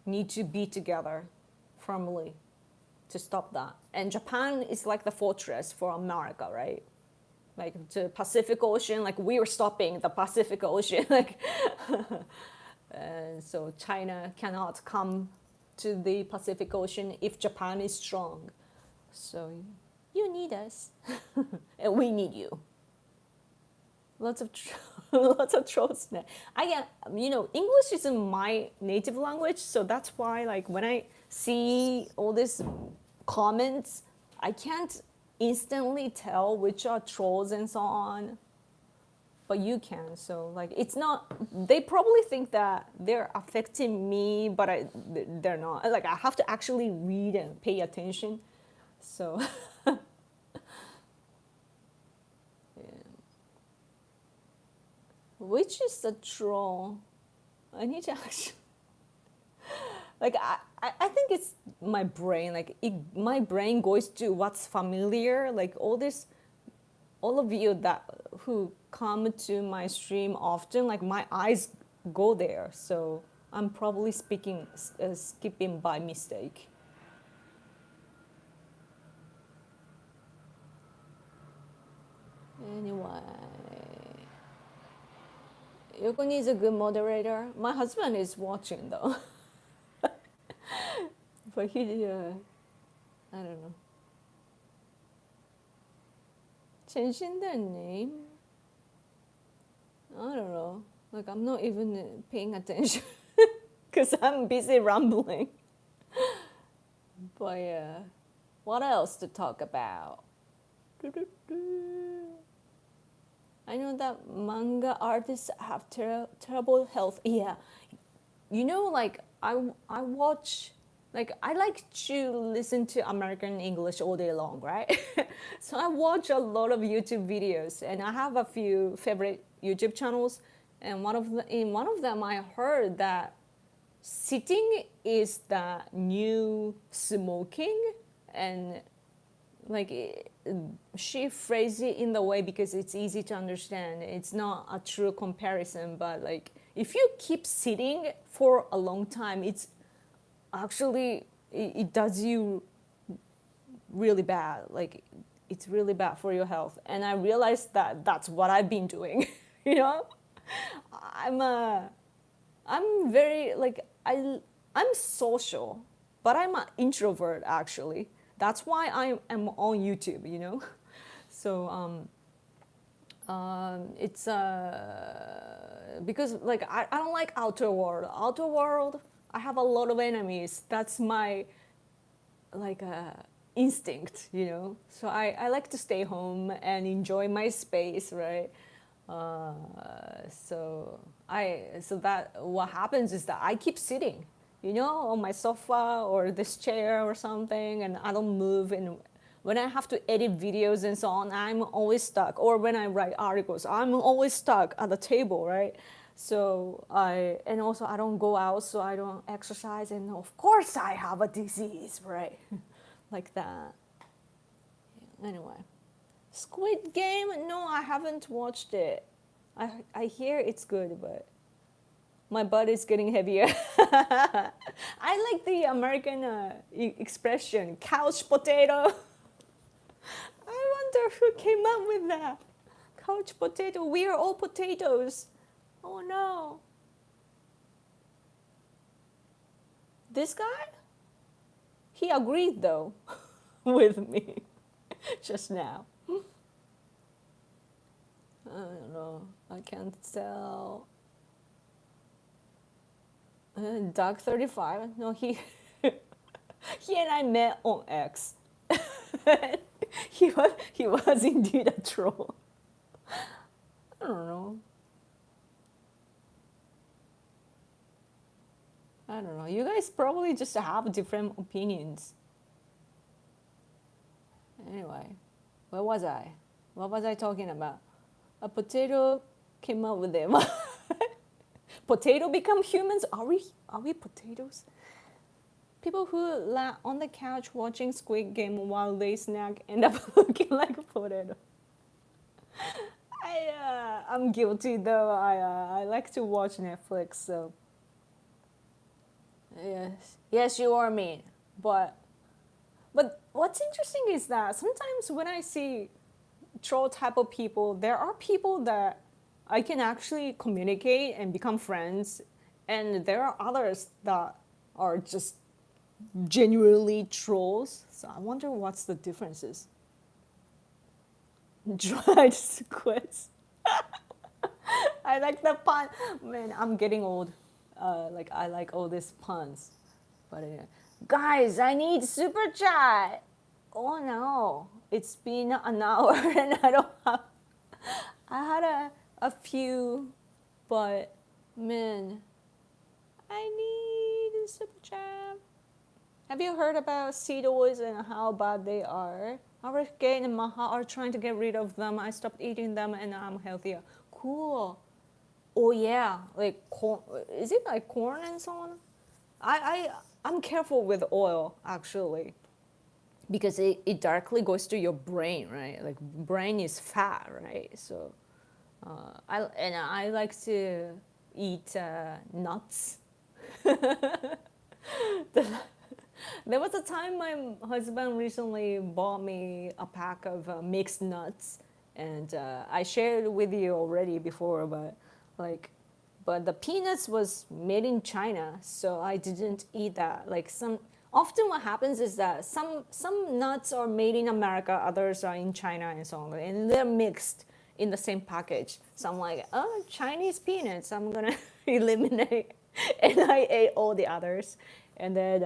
need to be together firmly to stop that. And Japan is like the fortress for America, right? Like the Pacific Ocean, like we were stopping the Pacific Ocean, like, and so China cannot come to the Pacific Ocean if Japan is strong. So you need us, and we need you. Lots of lots of trolls now. I get, English isn't my native language, so that's why like when I see all these comments, I can't instantly tell which are trolls and so on. But you can, so like it's not. They probably think that they're affecting me, but they're not. Like I have to actually read and pay attention. So. Which is the troll? I need to actually, like I think it's my brain. Like my brain goes to what's familiar. Like all of you that who come to my stream often, like my eyes go there. So I'm probably skipping by mistake. Anyway. Yokoni is a good moderator. My husband is watching though. But he, I don't know. Changing their name? I don't know. Like I'm not even paying attention because I'm busy rambling. But yeah, what else to talk about? I know that manga artists have terrible health. Yeah, like I watch, like I like to listen to American English all day long, right? So I watch a lot of YouTube videos, and I have a few favorite YouTube channels. And in one of them, I heard that sitting is the new smoking, and like she phrased it in the way because it's easy to understand. It's not a true comparison, but like if you keep sitting for a long time, it's actually it does you really bad. Like it's really bad for your health. And I realized that that's what I've been doing. I'm very like I'm social, but I'm an introvert actually. That's why I am on YouTube, So it's because like I don't like outer world. Outer world, I have a lot of enemies. That's my like instinct, So I like to stay home and enjoy my space, right? So that what happens is that I keep sitting, on my sofa or this chair or something, and I don't move. And when I have to edit videos and so on, I'm always stuck. Or when I write articles, I'm always stuck at the table, right? So and also I don't go out, so I don't exercise, and of course I have a disease, right? Like that. Anyway. Squid Game? No, I haven't watched it. I hear it's good, but my butt is getting heavier. I like the American expression, couch potato. I wonder who came up with that. Couch potato, we are all potatoes. Oh no. This guy? He agreed though with me just now. I don't know. I can't tell. Doug 35. No, he and I met on X. he was indeed a troll. I don't know. You guys probably just have different opinions. Anyway, where was I? What was I talking about? A potato came up with them. Potato become humans? Are we potatoes? People who lie on the couch watching Squid Game while they snack end up looking like a potato. I'm guilty though. I like to watch Netflix, so Yes, yes, you are mean. But what's interesting is that sometimes when I see troll type of people, there are people that I can actually communicate and become friends, and there are others that are just genuinely trolls. So I wonder what's the differences. Dried squids. I like the pun. Man, I'm getting old. Like I like all these puns. But guys, I need super chat. Oh no, it's been an hour and I don't have. I had a few, but man, I need a super chat. Have you heard about seed oils and how bad they are? Hurricane and Maha are trying to get rid of them. I stopped eating them and I'm healthier. Cool. Oh yeah, like corn. Is it like corn and so on? I'm careful with oil actually because it directly goes to your brain, right? Like brain is fat, right? So I like to eat nuts. There was a time my husband recently bought me a pack of mixed nuts, and I shared with you already before, like, but the peanuts was made in China, so I didn't eat that. Like often what happens is that some nuts are made in America, others are in China, and so on, and they're mixed in the same package. So I'm like, oh, Chinese peanuts, I'm gonna eliminate, and I ate all the others, and then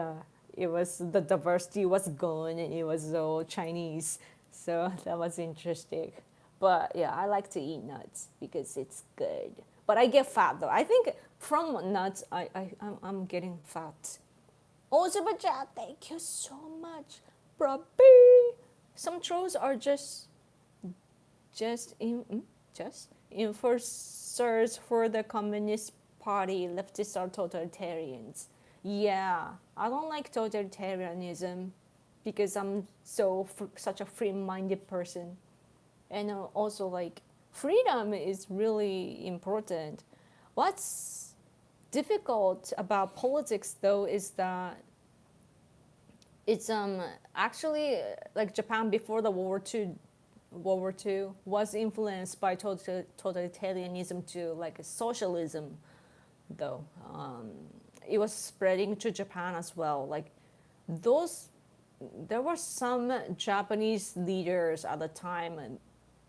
it was the diversity was gone, and it was all Chinese. So that was interesting. But yeah, I like to eat nuts because it's good. But I get fat though. I think from nuts, I'm getting fat. Oh, super chat, thank you so much, Bobby. Some trolls are just in, just enforcers for the Communist Party. Leftists are totalitarians. Yeah, I don't like totalitarianism because I'm such a free-minded person, and also like freedom is really important. What's difficult about politics though is that it's actually like Japan before the World War II was influenced by totalitarianism to like socialism, though. It was spreading to Japan as well. Like those, there were some Japanese leaders at the time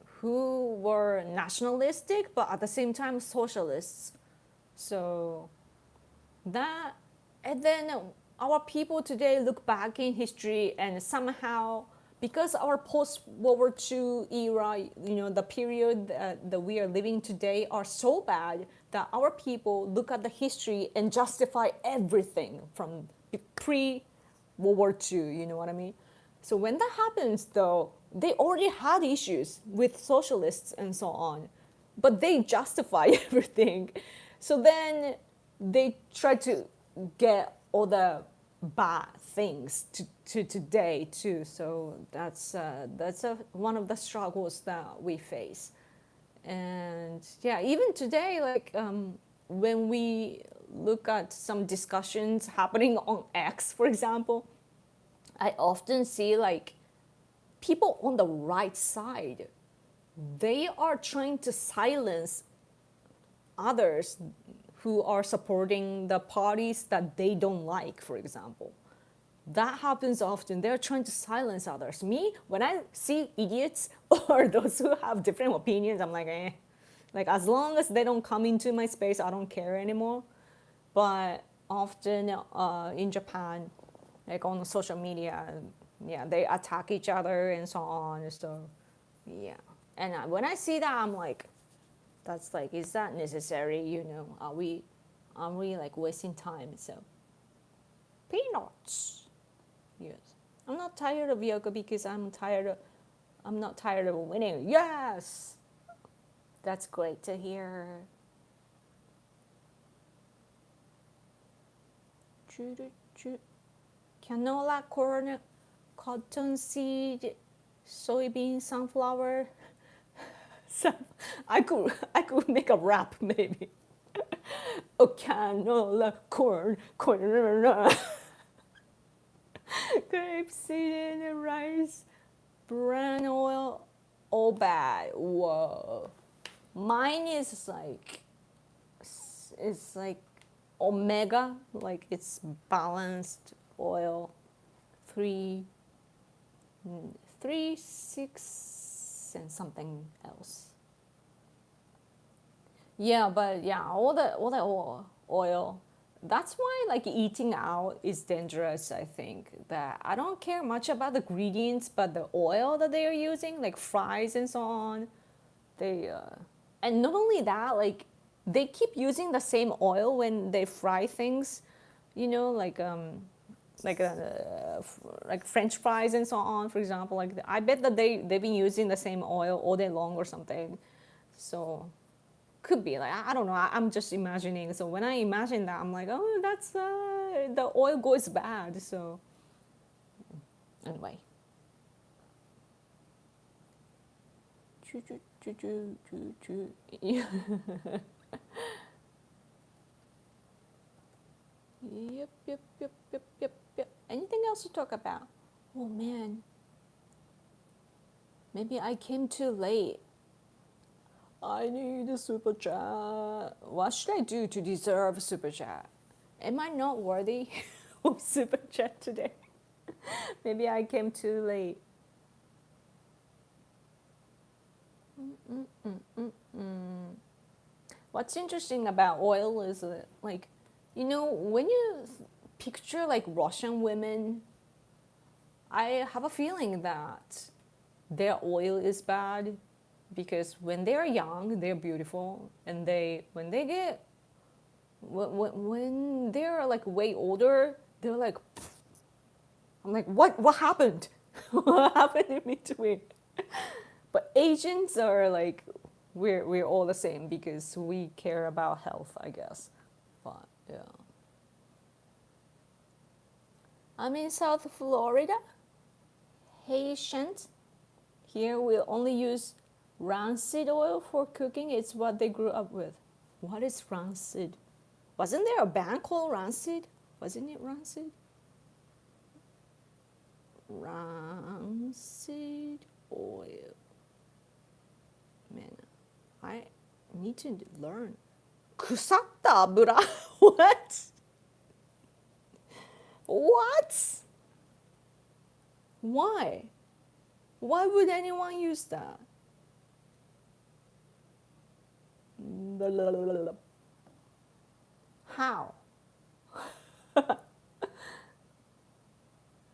who were nationalistic, but at the same time socialists. So that, and then our people today look back in history and somehow, because our post-World War II era, the period that we are living today are so bad that our people look at the history and justify everything from pre-World War II, you know what I mean? So when that happens though, they already had issues with socialists and so on, but they justify everything. So then they try to get all the bad things to today too. So that's one of the struggles that we face. And yeah, even today, like when we look at some discussions happening on X, for example, I often see like people on the right side, they are trying to silence others who are supporting the parties that they don't like, for example. That happens often. They're trying to silence others. Me, when I see idiots or those who have different opinions, I'm like, eh. Like, as long as they don't come into my space, I don't care anymore. But often in Japan, like on social media, yeah, they attack each other and so on. So, yeah. And when I see that, I'm like, that's like, is that necessary? Are we like wasting time? So, peanuts. Yes. I'm not tired of yoga because I'm not tired of winning. Yes. That's great to hear. Canola, corn, cottonseed, soybean, sunflower. So I could make a rap maybe. A canola corn, grapeseed and rice, bran oil, all bad. Whoa. Mine is like, it's like omega, like it's balanced oil, three, 6 and something else. Yeah, but yeah, all the oil. That's why like eating out is dangerous. I think that I don't care much about the ingredients, but the oil that they are using, like fries and so on, they and not only that, like they keep using the same oil when they fry things, you know, like like French fries and so on, for example. Like I bet that they've been using the same oil all day long or something. So could be like I don't know. I'm just imagining. So when I imagine that, I'm like, oh, that's the oil goes bad. So anyway. Yeah. Yep. Anything else to talk about? Oh man, maybe I came too late. I need a super chat. What should I do to deserve a super chat? Am I not worthy of super chat today? Maybe I came too late. What's interesting about oil is like, you know, when you picture like Russian women, I have a feeling that their oil is bad because when they're young, they're beautiful, and when they get when they're like way older, they're like, I'm like, what happened? What happened in between? But Asians are like, we're all the same because we care about health, I guess. But yeah, I'm in South Florida. Haitians here will only use rancid oil for cooking. It's what they grew up with. What is rancid? Wasn't there a band called Rancid? Wasn't it Rancid? Rancid oil. Man, I need to learn. Kusata abura. What? What? Why? Why would anyone use that? How?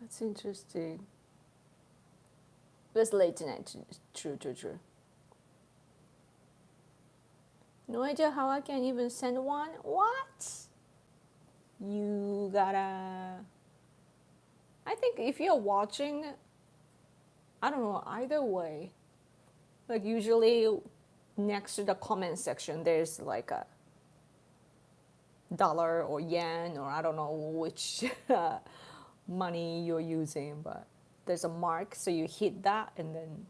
That's interesting. It was late tonight. True. No idea how I can even send one. What? You gotta. I think if you're watching, I don't know, either way, like usually next to the comment section, there's like a dollar or yen, or I don't know which money you're using, but there's a mark, so you hit that and then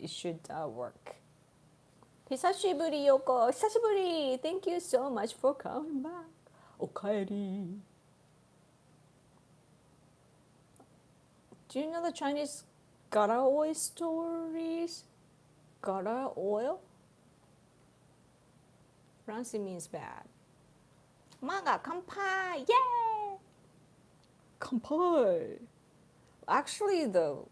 it should work. Hisashiburi Yoko, Hisashiburi! Thank you so much for coming back. Okaeri. Do you know the Chinese gara oil stories? Gara oil? Rancid means bad. Manga, kanpai! Yay! Kanpai! Actually, though,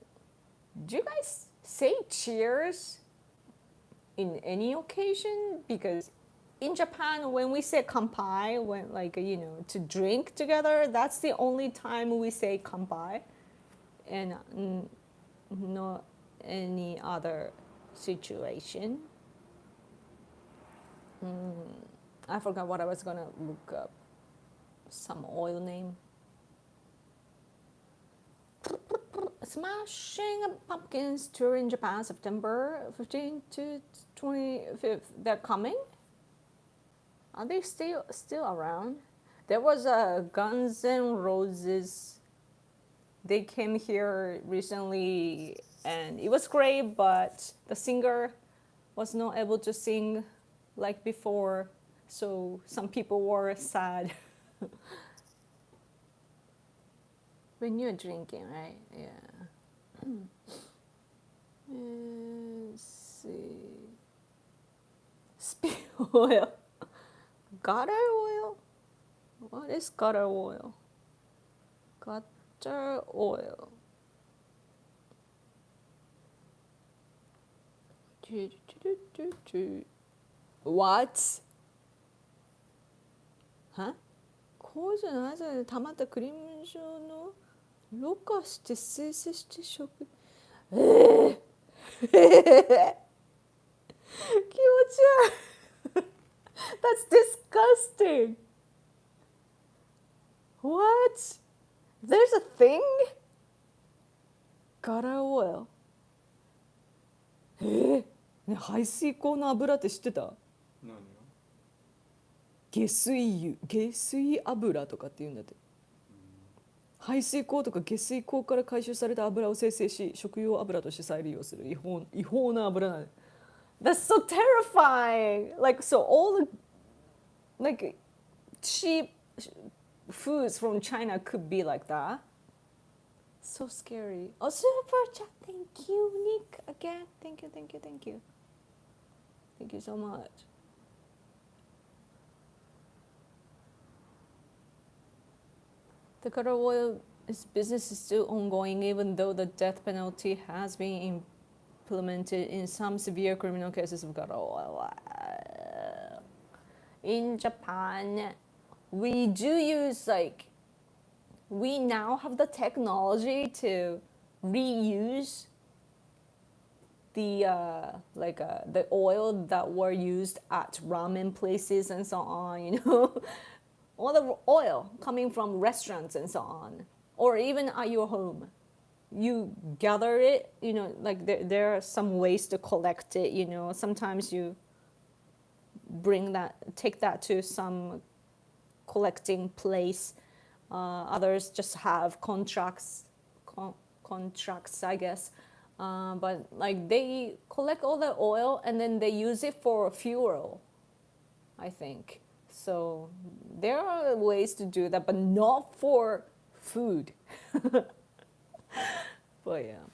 do you guys say cheers in any occasion? Because in Japan, when we say kanpai, when like, you know, to drink together, that's the only time we say kanpai, and not any other situation. I forgot what I was gonna look up. Some oil name. Smashing Pumpkins tour in Japan, September 15th to 25th. They're coming? Are they still around? There was a Guns N' Roses. They came here recently and it was great, but the singer was not able to sing like before. So some people were sad. When you're drinking, right? Yeah. Let's see. Spill oil. Gutter oil? What is gutter oil? Gutter oil. What? Huh? 工場の間で溜まったクリーム状のろ過して生成して食気持ち悪い That's disgusting. What? There's a thing? Gutter oil. ね、排水口の油って知ってた？何が？下水油、下水油とかって言うんだって。排水口とか下水口から回収された油を生成し、食用油として再利用する違法な油なんだ。That's so terrifying. Like, so all the like cheap foods from China could be like that. So scary. Oh, super chat. Thank you, Nick. Again. Thank you. Thank you so much. The gutter oil business is still ongoing, even though the death penalty has been implemented in some severe criminal cases of gutter oil. In Japan, we do use we now have the technology to reuse the oil that were used at ramen places and so on, all the oil coming from restaurants and so on, or even at your home. You gather it, there are some ways to collect it, sometimes you take that to some collecting place. Others just have contracts, I guess. But they collect all the oil and then they use it for fuel, I think. So there are ways to do that, but not for food. But yeah.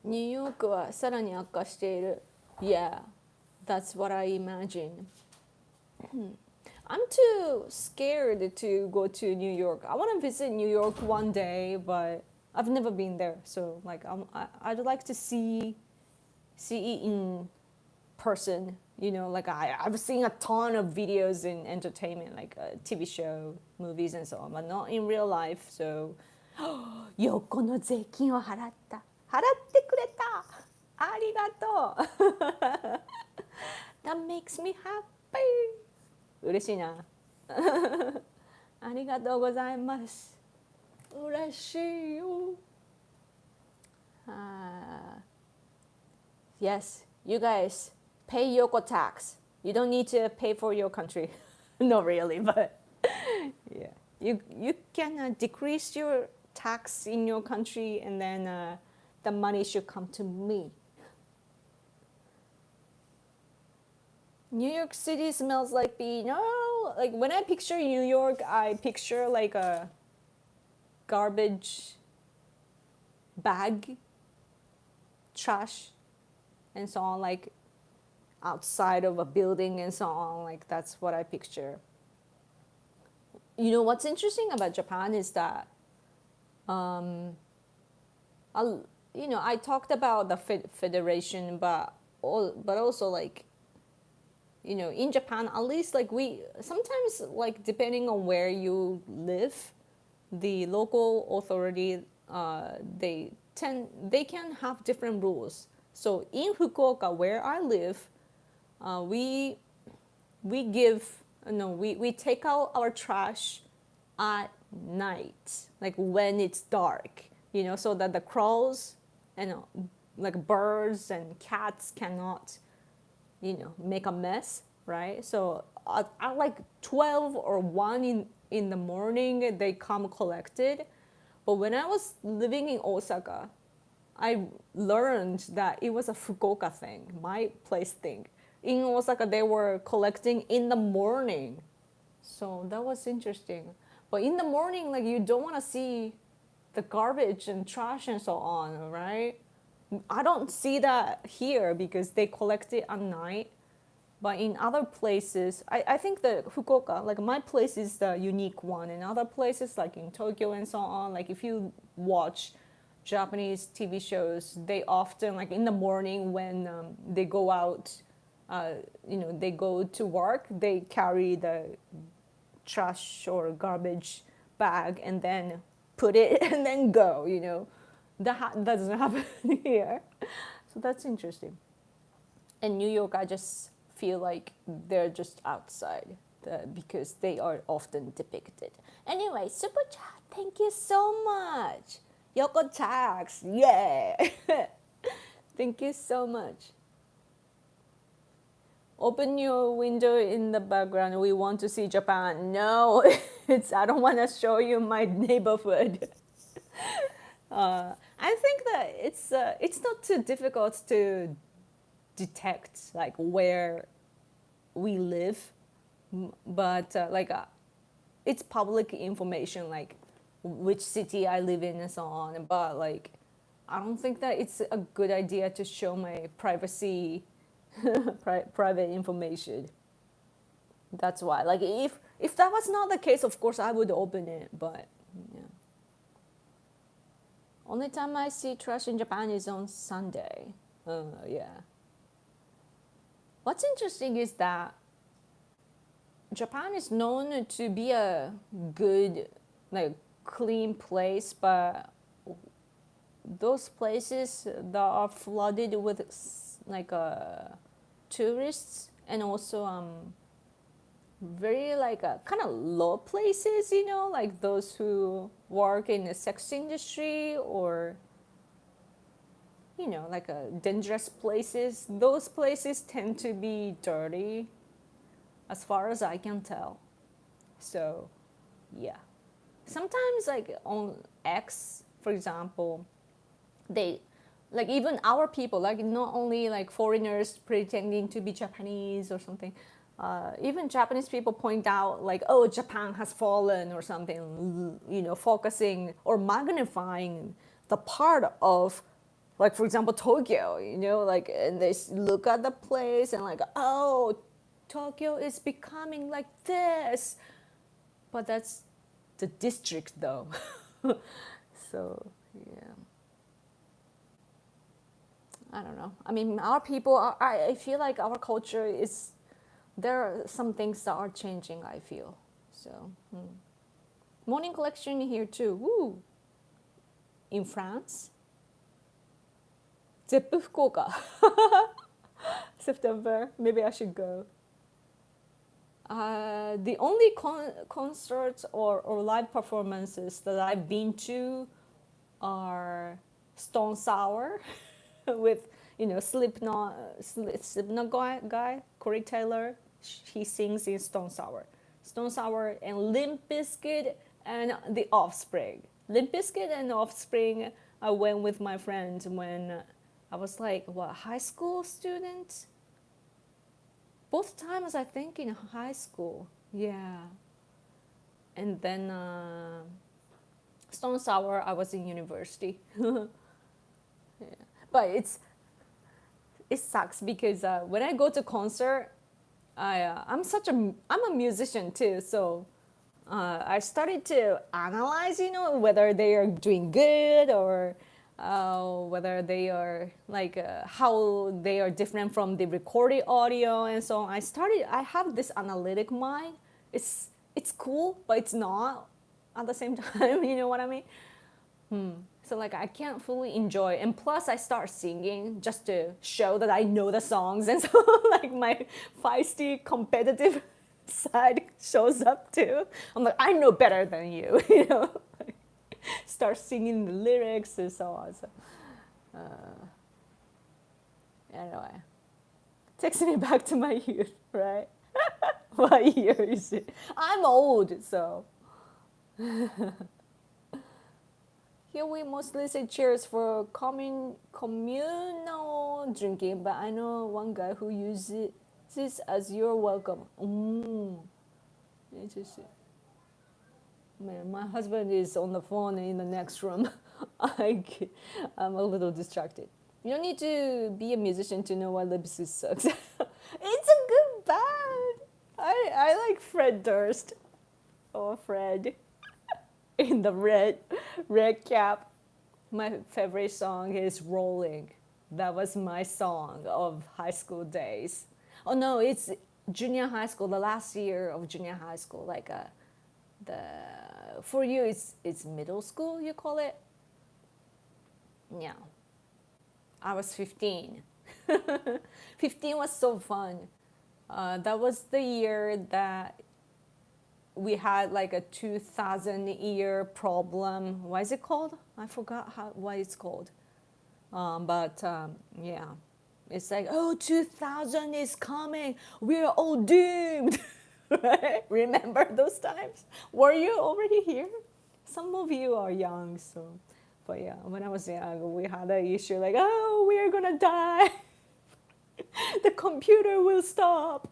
ニューヨークはさらに悪化している。Yeah, that's what I imagine. I'm too scared to go to New York. I want to visit New York one day, but I've never been there. So I'd like to see it in person. I've seen a ton of videos in entertainment, like TV show, movies, and so on, but not in real life. So, 横の税金を払ってくれた。ありがとう。That makes me happy. 嬉しいな。ありがとうございます。嬉しいよ。Yes, you guys pay Yoko tax. You don't need to pay for your country. Not really, but yeah. You can decrease your tax in your country, and then the money should come to me. New York City smells like like when I picture New York, I picture like a garbage bag, trash, and so on, like outside of a building and so on. Like that's what I picture. What's interesting about Japan is that, I talked about the federation, but also in Japan, at least we sometimes depending on where you live, the local authority they can have different rules. So in Fukuoka, where I live, we take out our trash at night, when it's dark, so that the crows and birds and cats cannot, make a mess, right? So at 12 or 1 in the morning, they come collected. But when I was living in Osaka, I learned that it was a Fukuoka thing, my place thing. in Osaka they were collecting in the morning. So that was interesting. But in the morning, like you don't want to see the garbage and trash and so on, right? I don't see that here because they collect it at night. But in other places, I think that Fukuoka, like my place is the unique one. In other places, like in Tokyo and so on, like if you watch Japanese TV shows, they often, like in the morning when they go out, they go to work, they carry the trash or garbage bag and then put it and then go, That doesn't happen here. So that's interesting. In New York, I just feel like they're just outside because they are often depicted. Anyway, super chat, thank you so much. Yoko tax, yeah. Thank you so much. Open your window in the background. We want to see Japan. No, I don't want to show you my neighborhood. I think that it's not too difficult to detect like where we live, but it's public information like which city I live in and so on. But like, I don't think that it's a good idea to show my privacy, private information. That's why. Like, if that was not the case, of course I would open it. But yeah. Only time I see trash in Japan is on Sunday. Yeah. What's interesting is that Japan is known to be a good, like, clean place, but those places that are flooded with like tourists and also very like kind of low places, like those who work in the sex industry or like dangerous places. Those places tend to be dirty, as far as I can tell. So, yeah. Sometimes, like on X, for example, they, like even our people, like not only like foreigners pretending to be Japanese or something, even Japanese people point out like, oh, Japan has fallen or something, focusing or magnifying the part of, like for example, Tokyo, like, and they look at the place and like, oh, Tokyo is becoming like this, but that's the district though. So yeah, I don't know. I mean, our people I feel like our culture is, there are some things that are changing, I feel. So morning collection here too. Woo. In France, Zeppu Fukuoka. September, maybe I should go. The only concerts or live performances that I've been to are Stone Sour with Slipknot guy Corey Taylor. He sings in Stone Sour, and Limp Bizkit and The Offspring. Limp Bizkit and Offspring. I went with my friend when I was like high school student. Both times I think in high school, yeah. And then Stone Sour, I was in university. Yeah. But it sucks because when I go to concert, I'm a musician too, so I started to analyze, whether they are doing good or whether they are like how they are different from the recorded audio and so on. I have this analytic mind. It's cool, but it's not at the same time. You know what I mean? So like I can't fully enjoy, and plus I start singing just to show that I know the songs, and so like my feisty competitive side shows up too. I'm like, I know better than you, start singing the lyrics and so on. So anyway, takes me back to my youth, right? What year is it? I'm old, so. Here we mostly say cheers for communal drinking, but I know one guy who uses it this as you're welcome. Interesting. Man, my husband is on the phone in the next room. I'm a little distracted. You don't need to be a musician to know why Lipsy sucks. It's a good band. I like Fred Durst. Oh, Fred. In the red cap. My favorite song is Rolling. That was my song of high school days. Oh no, it's junior high school, the last year of junior high school. Like the for you it's middle school, you call it? Yeah. I was 15. 15 was so fun. That was the year that we had like a 2000 year problem. What is it called? I forgot what it's called. Yeah, it's like, oh, 2000 is coming. We're all doomed. Right? Remember those times? Were you already here? Some of you are young, so. But yeah, when I was young, we had an issue like, oh, we are gonna die. The computer will stop.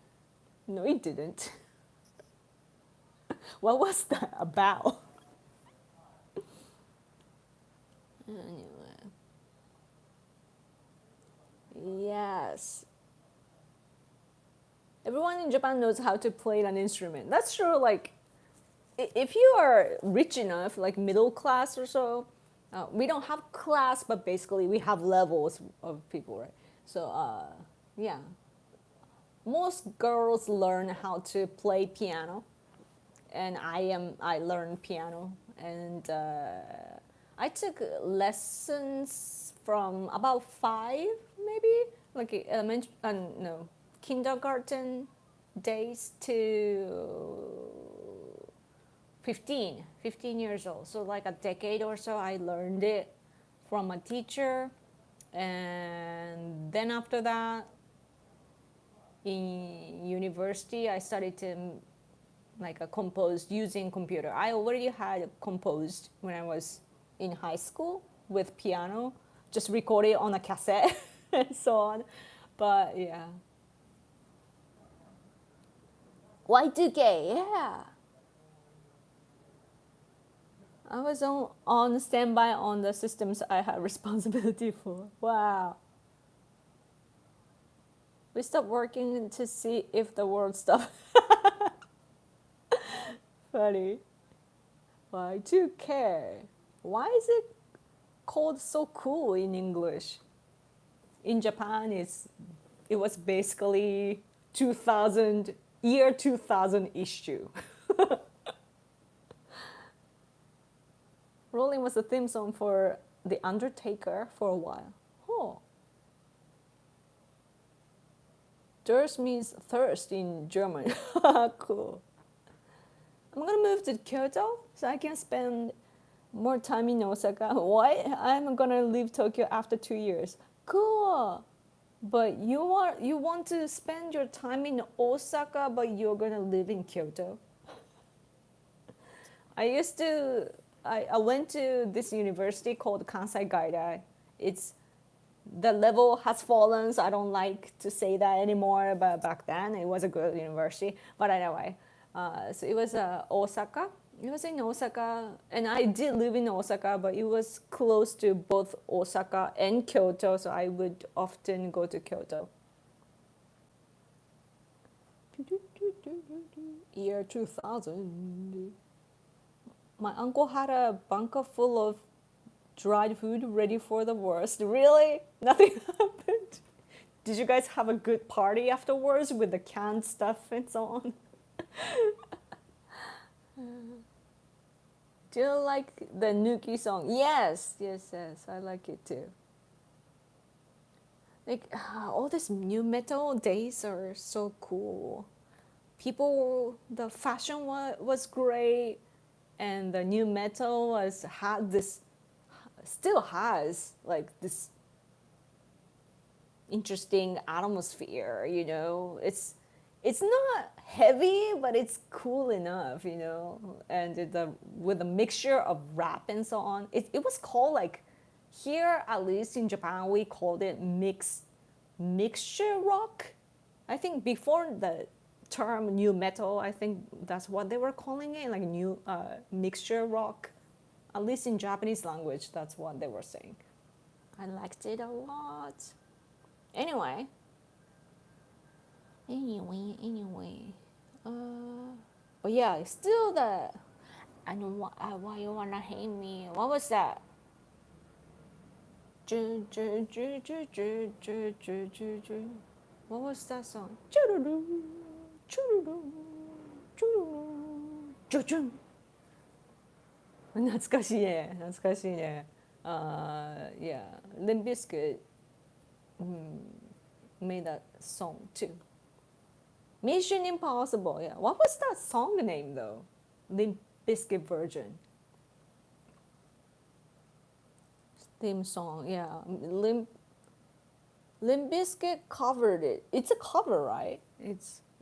No, it didn't. What was that about? Anyway. Yes. Everyone in Japan knows how to play an instrument. That's true. Like, if you are rich enough, like middle class or so, we don't have class, but basically we have levels of people, right? So, yeah. Most girls learn how to play piano, and I learned piano, and I took lessons from about 5, maybe, like elementary, no, kindergarten days to 15 years old. So like a decade or so, I learned it from a teacher, and then after that, in university, I started to like compose using computer. I already had composed when I was in high school with piano, just record it on a cassette and so on. But yeah. Y2K, yeah. I was on standby on the systems I had responsibility for. Wow. We stopped working to see if the world stopped. Funny. Y2K. Why is it called so cool in English? In Japan, it was basically 2000 year 2000 issue. Rolling was the theme song for The Undertaker for a while. Oh. Durst means thirst in German. Cool. I'm gonna move to Kyoto so I can spend more time in Osaka. What? I'm gonna leave Tokyo after 2 years. Cool. But you want to spend your time in Osaka, but you're gonna live in Kyoto. I went to this university called Kansai Gaidai. The level has fallen, so I don't like to say that anymore, but back then it was a good university. But anyway, so it was Osaka. It was in Osaka, and I did live in Osaka, but it was close to both Osaka and Kyoto, so I would often go to Kyoto. Year 2000. My uncle had a bunker full of dried food ready for the worst. Really? Nothing happened? Did you guys have a good party afterwards with the canned stuff and so on? Do you like the Nuki song? Yes, I like it too. Like, all these new metal days are so cool. The fashion was great, and the new metal still has like this interesting atmosphere, you know. It's not heavy, but it's cool enough, you know. And with a mixture of rap and so on, it was called, like, here at least in Japan we called it mixture rock. I think before the term new metal, I think that's what they were calling it, like new mixture rock. At least in Japanese language, that's what they were saying. I liked it a lot. Anyway. But yeah, still the, I know why you wanna hate me. What was that? What was that song? 懐かしいね、懐かしいね。Yeah, Limp Bizkit made that song too. Mission Impossible, yeah. What was that song name though? Limp Bizkit version. Theme song, yeah. Limp Bizkit covered it. It's a cover, right?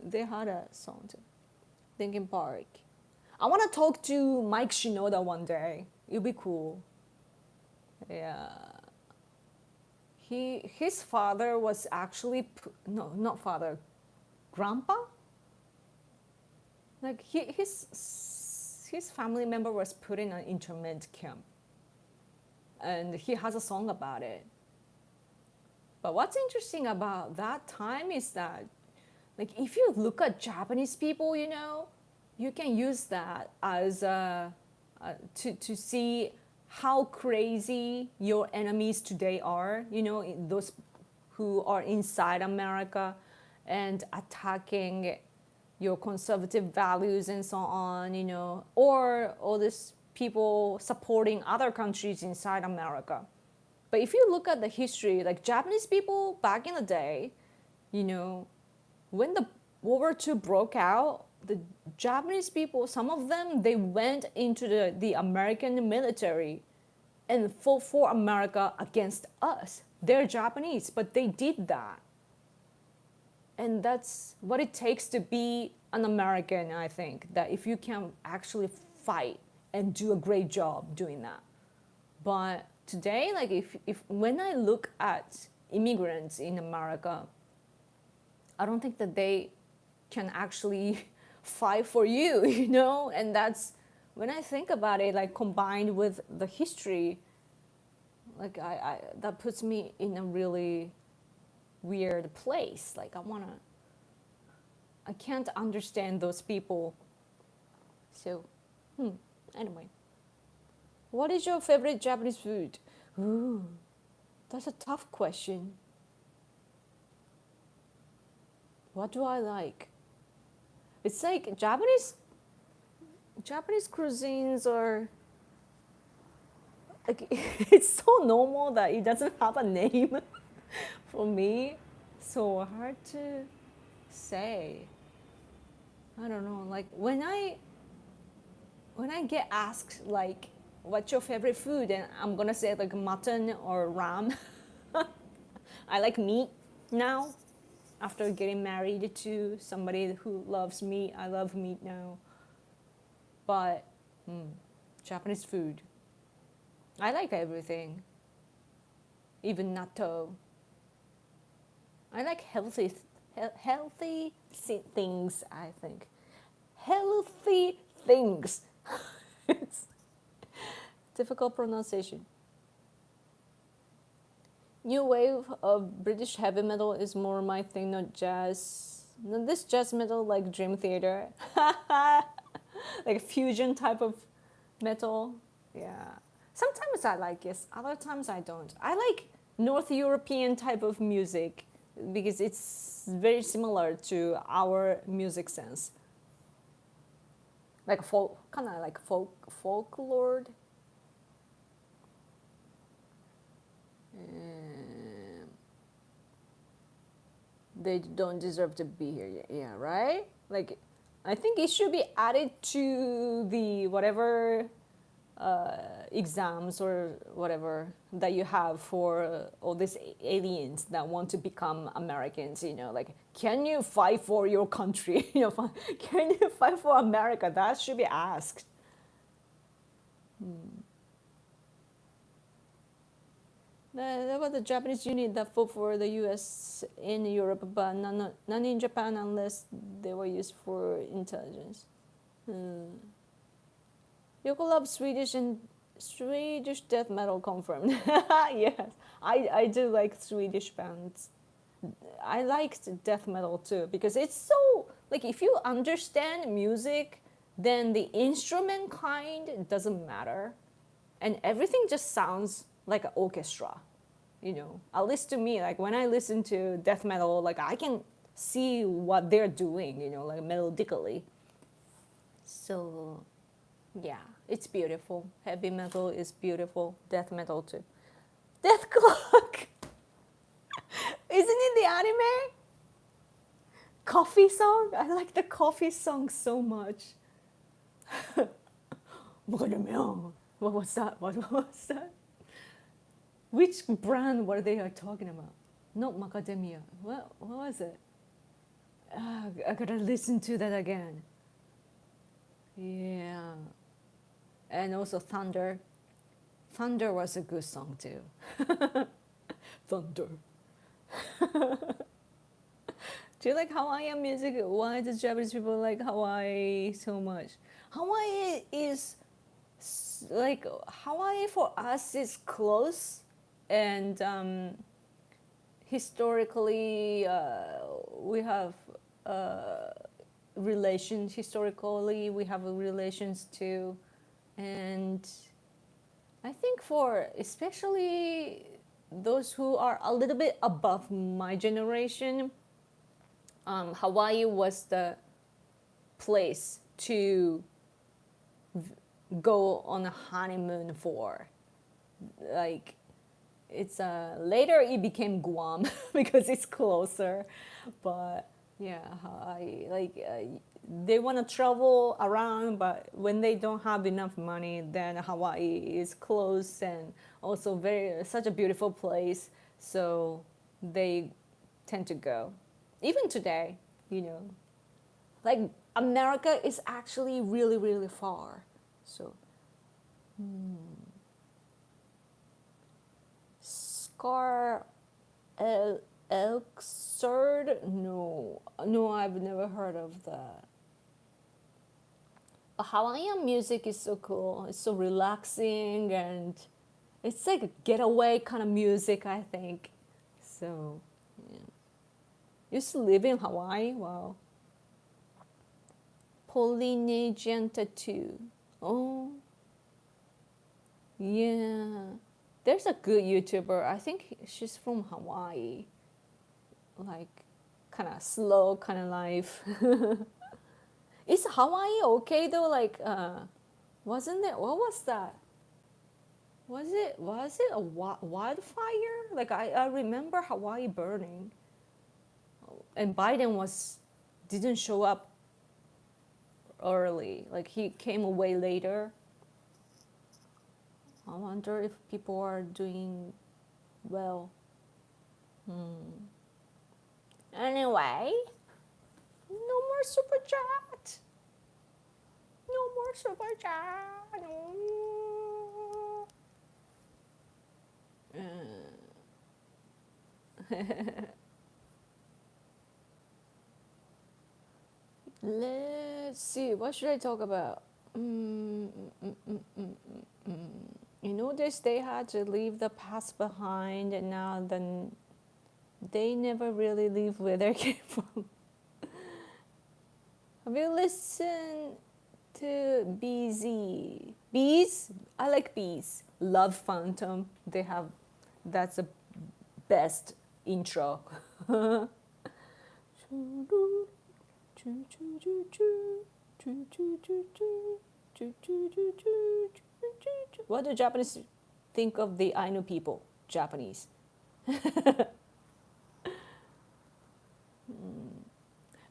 They had a song too. Linkin Park. I want to talk to Mike Shinoda one day. It'll be cool. Yeah. His father was actually no, not father, grandpa. Like his family member was put in an internment camp, and he has a song about it. But what's interesting about that time is that, like, if you look at Japanese people, you know, you can use that as to see how crazy your enemies today are, you know, those who are inside America and attacking your conservative values and so on, you know, or all these people supporting other countries inside America. But if you look at the history, like Japanese people back in the day, you know, when the World War II broke out, the Japanese people, some of them, they went into the American military and fought for America against us. They're Japanese, but they did that. And that's what it takes to be an American, I think, that if you can actually fight and do a great job doing that. But today, like if when I look at immigrants in America, I don't think that they can actually fight for you, you know? And that's, when I think about it, like combined with the history, like I that puts me in a really weird place. Like I can't understand those people. So, anyway. What is your favorite Japanese food? Ooh, that's a tough question. What do I like? It's like Japanese cuisines are like it's so normal that it doesn't have a name for me. So hard to say. I don't know. Like when I get asked like, what's your favorite food? And I'm gonna say like mutton or ram. I like meat now. After getting married to somebody who loves meat, I love meat now. But Japanese food, I like everything. Even natto. I like healthy things, I think. Healthy things. It's difficult pronunciation. New wave of British heavy metal is more my thing, not jazz. Not this jazz metal like Dream Theater. Like a fusion type of metal. Yeah. Sometimes I like it, other times I don't. I like North European type of music because it's very similar to our music sense. Like folk, kind of like folklore. They don't deserve to be here yet. Yeah, right? Like, I think it should be added to the whatever exams or whatever that you have for all these aliens that want to become Americans, you know, like, can you fight for your country? You know, can you fight for America? That should be asked. There was the Japanese unit that fought for the U.S. in Europe, but none in Japan unless they were used for intelligence. Yoko loves Swedish death metal confirmed. Yes, I do like Swedish bands. I liked death metal too because it's so like if you understand music, then the instrument kind doesn't matter, and everything just sounds like an orchestra. At least to me, like when I listen to death metal, like I can see what they're doing, like melodically. So yeah, it's beautiful. Heavy metal is beautiful. Death metal too. Death Clock. Isn't it the anime? Coffee song? I like the coffee song so much. What was that? What was that? Which brand were they talking about? Not macadamia. What was it? I gotta listen to that again. Yeah. And also Thunder. Thunder was a good song too. Thunder. Do you like Hawaiian music? Why do Japanese people like Hawaii so much? Hawaii is like Hawaii for us is close, and historically we have relations. Historically, we have relations too, and I think for especially those who are a little bit above my generation, Hawaii was the place to go on a honeymoon for. Like, it's later it became Guam because it's closer, but yeah, they want to travel around, but when they don't have enough money, then Hawaii is close and also such a beautiful place, so they tend to go. Even today, like America is actually really, really far. So, Scar Elkserd? No, I've never heard of that. But Hawaiian music is so cool. It's so relaxing and it's like a getaway kind of music, I think. So, yeah. Used to live in Hawaii. Wow. Polynesian tattoo. Oh, yeah. There's a good YouTuber. I think she's from Hawaii. Like, kind of slow kind of life. Is Hawaii okay though? Like, wasn't it? What was that? Was it a wildfire? Like I remember Hawaii burning, and Biden didn't show up early. Like he came away later. I wonder if people are doing well. Anyway, no more super chat. No more super chat. Let's see. What should I talk about? They had to leave the past behind, and now then they never really leave where they came from. Have you listened to BZ? Bees? I like Bees. Love Phantom. That's the best intro. What do Japanese think of the Ainu people? Japanese.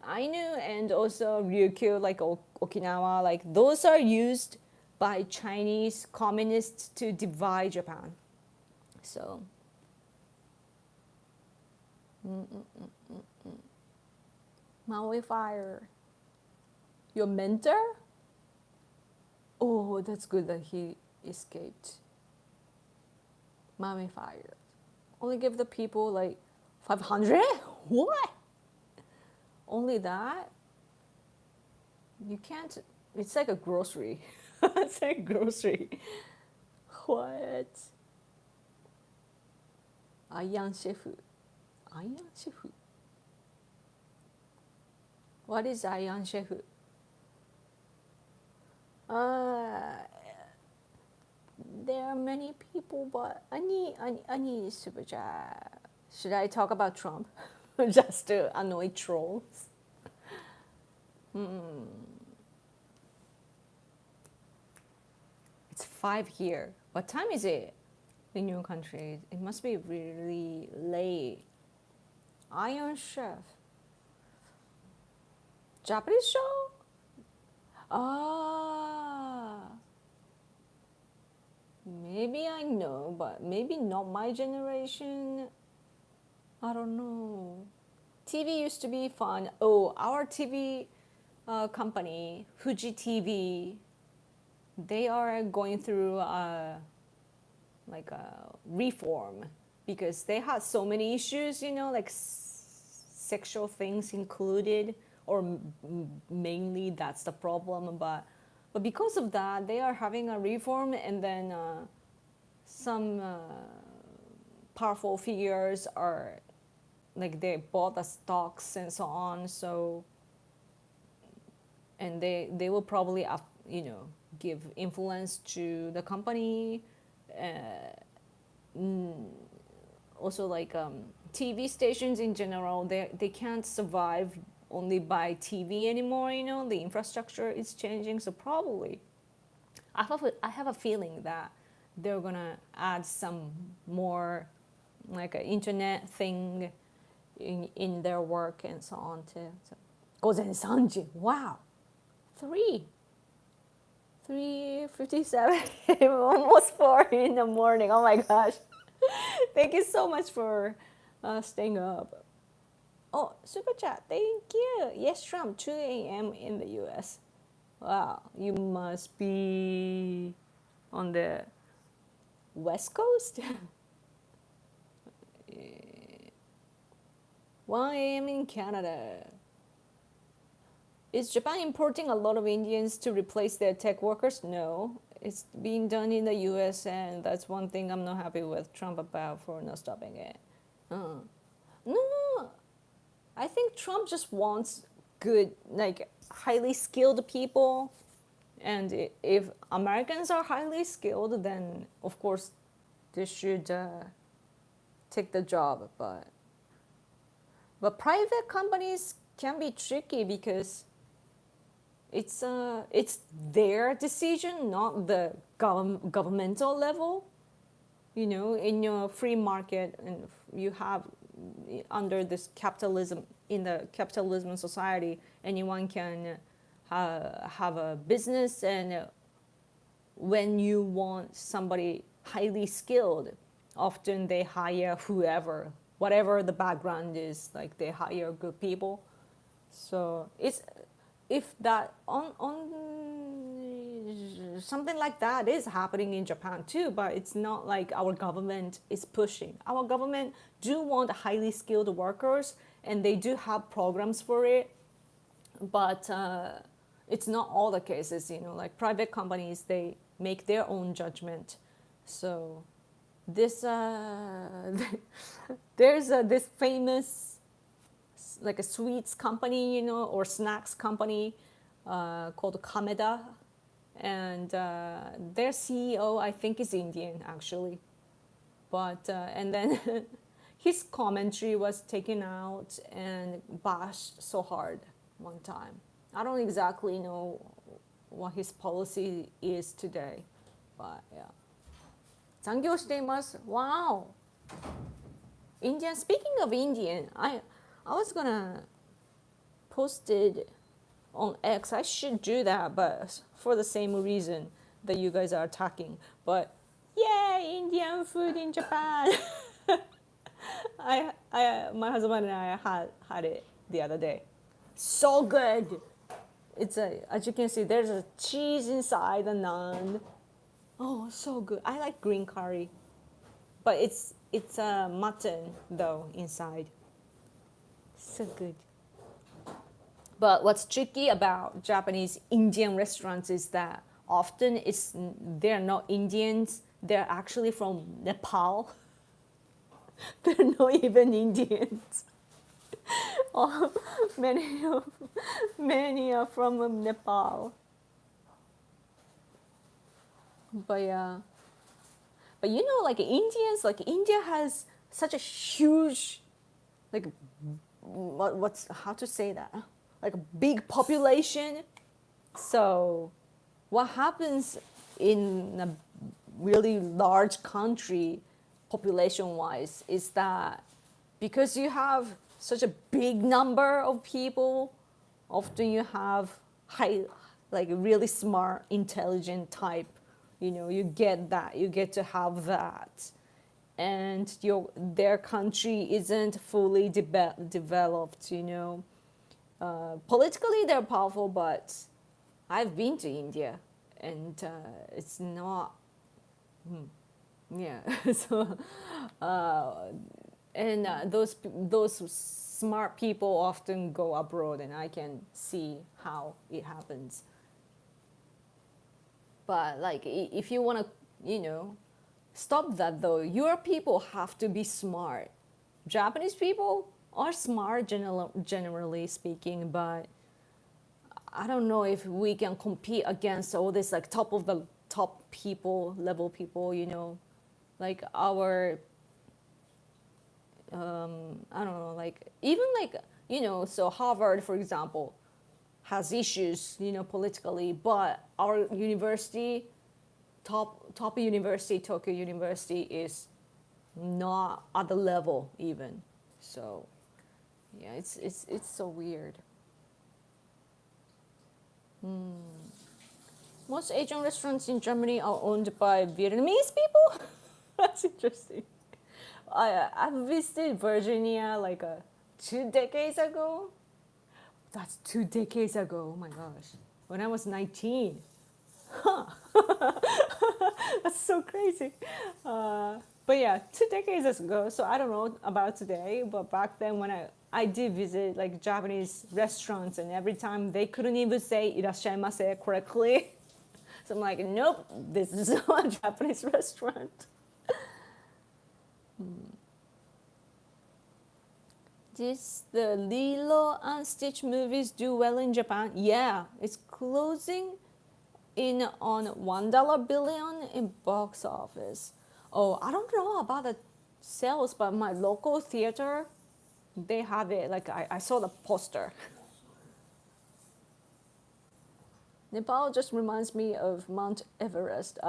Ainu and also Ryukyu, like Okinawa, like those are used by Chinese communists to divide Japan. So, Maui Fire. Your mentor? Oh, that's good that he escaped. Maui Fire. Only give the people like 500? What? Only that? You can't. It's like a grocery. It's like grocery. What? Iron chef. Iron chef. What is Iron chef? There are many people, but I need super chat. Should I talk about Trump just to annoy trolls? It's 5 here. What time is it in your country? It must be really late. Iron Chef. Japanese show? Ah. Maybe I know, but maybe not my generation. I don't know. TV used to be fun. Oh, our TV company, Fuji TV, they are going through like a reform because they had so many issues, like sexual things included, or mainly that's the problem. But because of that, they are having a reform, and then some powerful figures are like they bought the stocks and so on. So, and they will probably give influence to the company. Also, like TV stations in general, they can't survive only by TV anymore. The infrastructure is changing, so probably I have a feeling that they're gonna add some more like an internet thing in their work and so on too. So, 午前3時 wow, 3:57 almost 4 in the morning. Oh my gosh. Thank you so much for staying up. Oh, super chat, thank you. Yes, Trump, 2 a.m. in the US. Wow, you must be on the West Coast? 1 a.m. in Canada. Is Japan importing a lot of Indians to replace their tech workers? No, it's being done in the US, and that's one thing I'm not happy with Trump about for not stopping it. No, I think Trump just wants good, like highly skilled people. And if Americans are highly skilled, then of course they should take the job. But private companies can be tricky because it's their decision, not the governmental level. In your free market, and you have under this capitalism, in the capitalism society, anyone can have a business, and when you want somebody highly skilled, often they hire whoever, whatever the background is, like they hire good people. So it's, if that on something like that is happening in Japan too, but it's not like our government is pushing. Our government do want highly skilled workers, and they do have programs for it, but it's not all the cases. Like private companies, they make their own judgment. So this there's this famous like a sweets company, or snacks company called Kameda, and their CEO, I think, is Indian actually, but and then his commentary was taken out and bashed so hard one time. I don't exactly know what his policy is today, but yeah. 残業しています. Wow. Indian. Speaking of Indian, I was gonna post it on X. I should do that, but for the same reason that you guys are attacking. But yay, Indian food in Japan. My husband and I had it the other day. So good. It's as you can see, there's a cheese inside the naan. Oh, so good. I like green curry, but it's it's a mutton though inside. So good. But what's tricky about Japanese Indian restaurants is that often they're not Indians. They're actually from Nepal. They're not even Indians. Oh, many are from Nepal. But yeah, but like Indians, like India has such a huge, like, what's how to say that? Like a big population. So, what happens in a really large country, population-wise, is that because you have such a big number of people, often you have like really smart, intelligent type. You get that. You get to have that, and their country isn't fully developed. Politically they're powerful, but I've been to India, and it's not. Yeah. So, and those smart people often go abroad, and I can see how it happens. But like, if you want to, stop that though, your people have to be smart. Japanese people are smart, generally speaking, but I don't know if we can compete against all this like top of the top level people. Like our I don't know, like even like so Harvard, for example, has issues politically, but our university, top university, Tokyo University, is not at the level even. So yeah, it's so weird. Most Asian restaurants in Germany are owned by Vietnamese people. That's interesting. I visited Virginia like 2 decades ago. That's 2 decades ago. Oh my gosh. When I was 19. Huh. That's so crazy. But yeah, 2 decades ago. So I don't know about today, but back then when I did visit like Japanese restaurants, and every time they couldn't even say "irashaimase" correctly. So I'm like, nope, this is not a Japanese restaurant. The Lilo and Stitch movies do well in Japan. Yeah, it's closing in on $1 billion in box office. Oh, I don't know about the sales, but my local theater, they have it. Like I saw the poster. Nepal just reminds me of Mount Everest.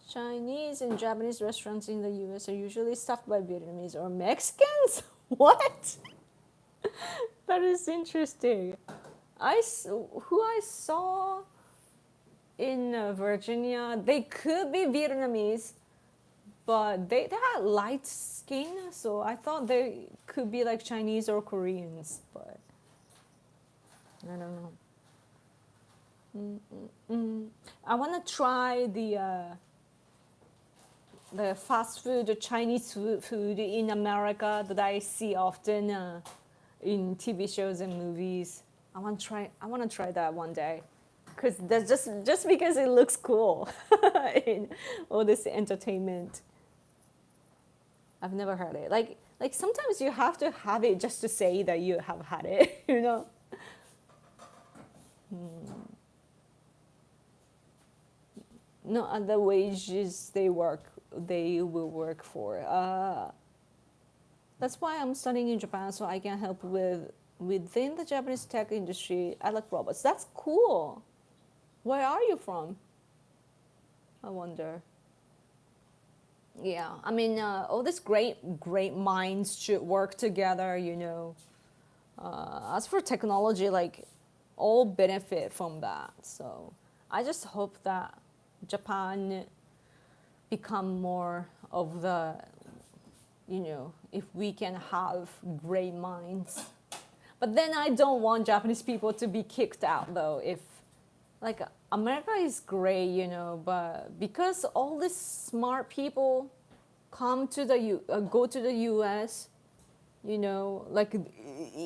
Chinese and Japanese restaurants in the US are usually staffed by Vietnamese or Mexicans? What? That is interesting. Who I saw in Virginia, they could be Vietnamese, but they had light skin, so I thought they could be like Chinese or Koreans, but I don't know. I want to try the fast food, the Chinese food in America that I see often in TV shows and movies. I want to try that one day, because that's just because it looks cool in all this entertainment. I've never heard it. Like sometimes you have to have it just to say that you have had it. No other wages they will work for. That's why I'm studying in Japan, so I can help within the Japanese tech industry. I like robots. That's cool. Where are you from? I wonder. Yeah, I mean, all these great minds should work together. As for technology, like all benefit from that. So I just hope that Japan become more of the, if we can have great minds. But then I don't want Japanese people to be kicked out though. If like America is great, but because all these smart people come to go to the U.S., like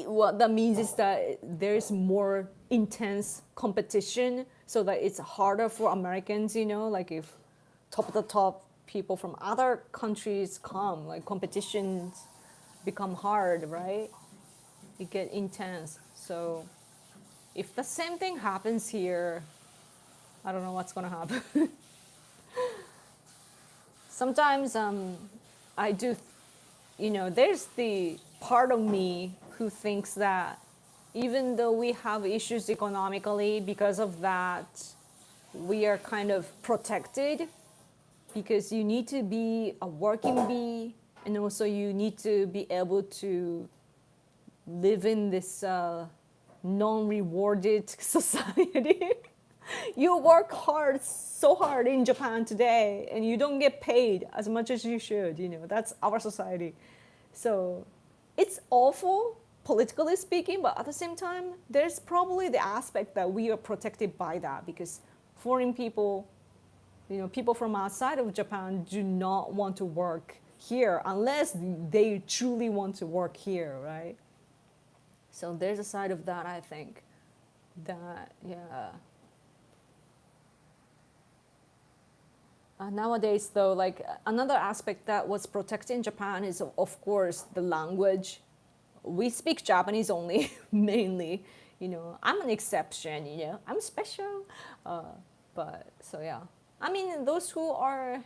what that means is that there's more intense competition, so that it's harder for Americans, like if top of the top people from other countries come, like competitions become hard, right? It get intense. So if the same thing happens here, I don't know what's gonna happen. Sometimes I do, there's the part of me who thinks that even though we have issues economically, because of that, we are kind of protected, because you need to be a working bee, and also you need to be able to live in this non-rewarded society. You work hard, so hard in Japan today, and you don't get paid as much as you should. That's our society. So it's awful, politically speaking, but at the same time, there's probably the aspect that we are protected by that, because foreign people, people from outside of Japan do not want to work here unless they truly want to work here, right? So there's a side of that, I think, that, yeah. Nowadays, though, like another aspect that was protected in Japan is, of course, the language. We speak Japanese only, mainly. I'm an exception. I'm special. But so yeah, I mean, those who are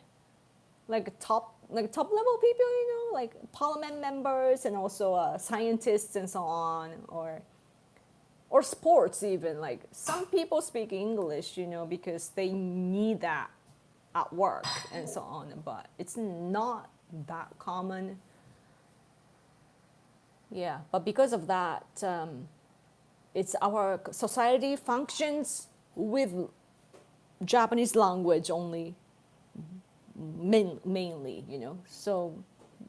top level people, like parliament members and also scientists and so on, or sports even. Like some people speak English, because they need that at work and so on, but it's not that common. Yeah, but because of that, it's our society functions with Japanese language only, mainly, So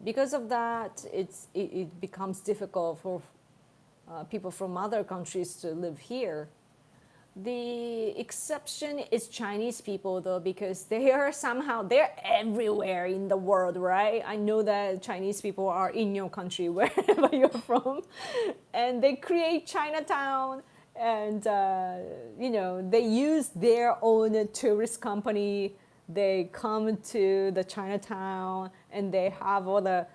because of that, it becomes difficult for people from other countries to live here. The exception is Chinese people, though, because they're everywhere in the world, right? I know that Chinese people are in your country, wherever you're from, and they create Chinatown, and they use their own tourist company. They come to the Chinatown, and they have all the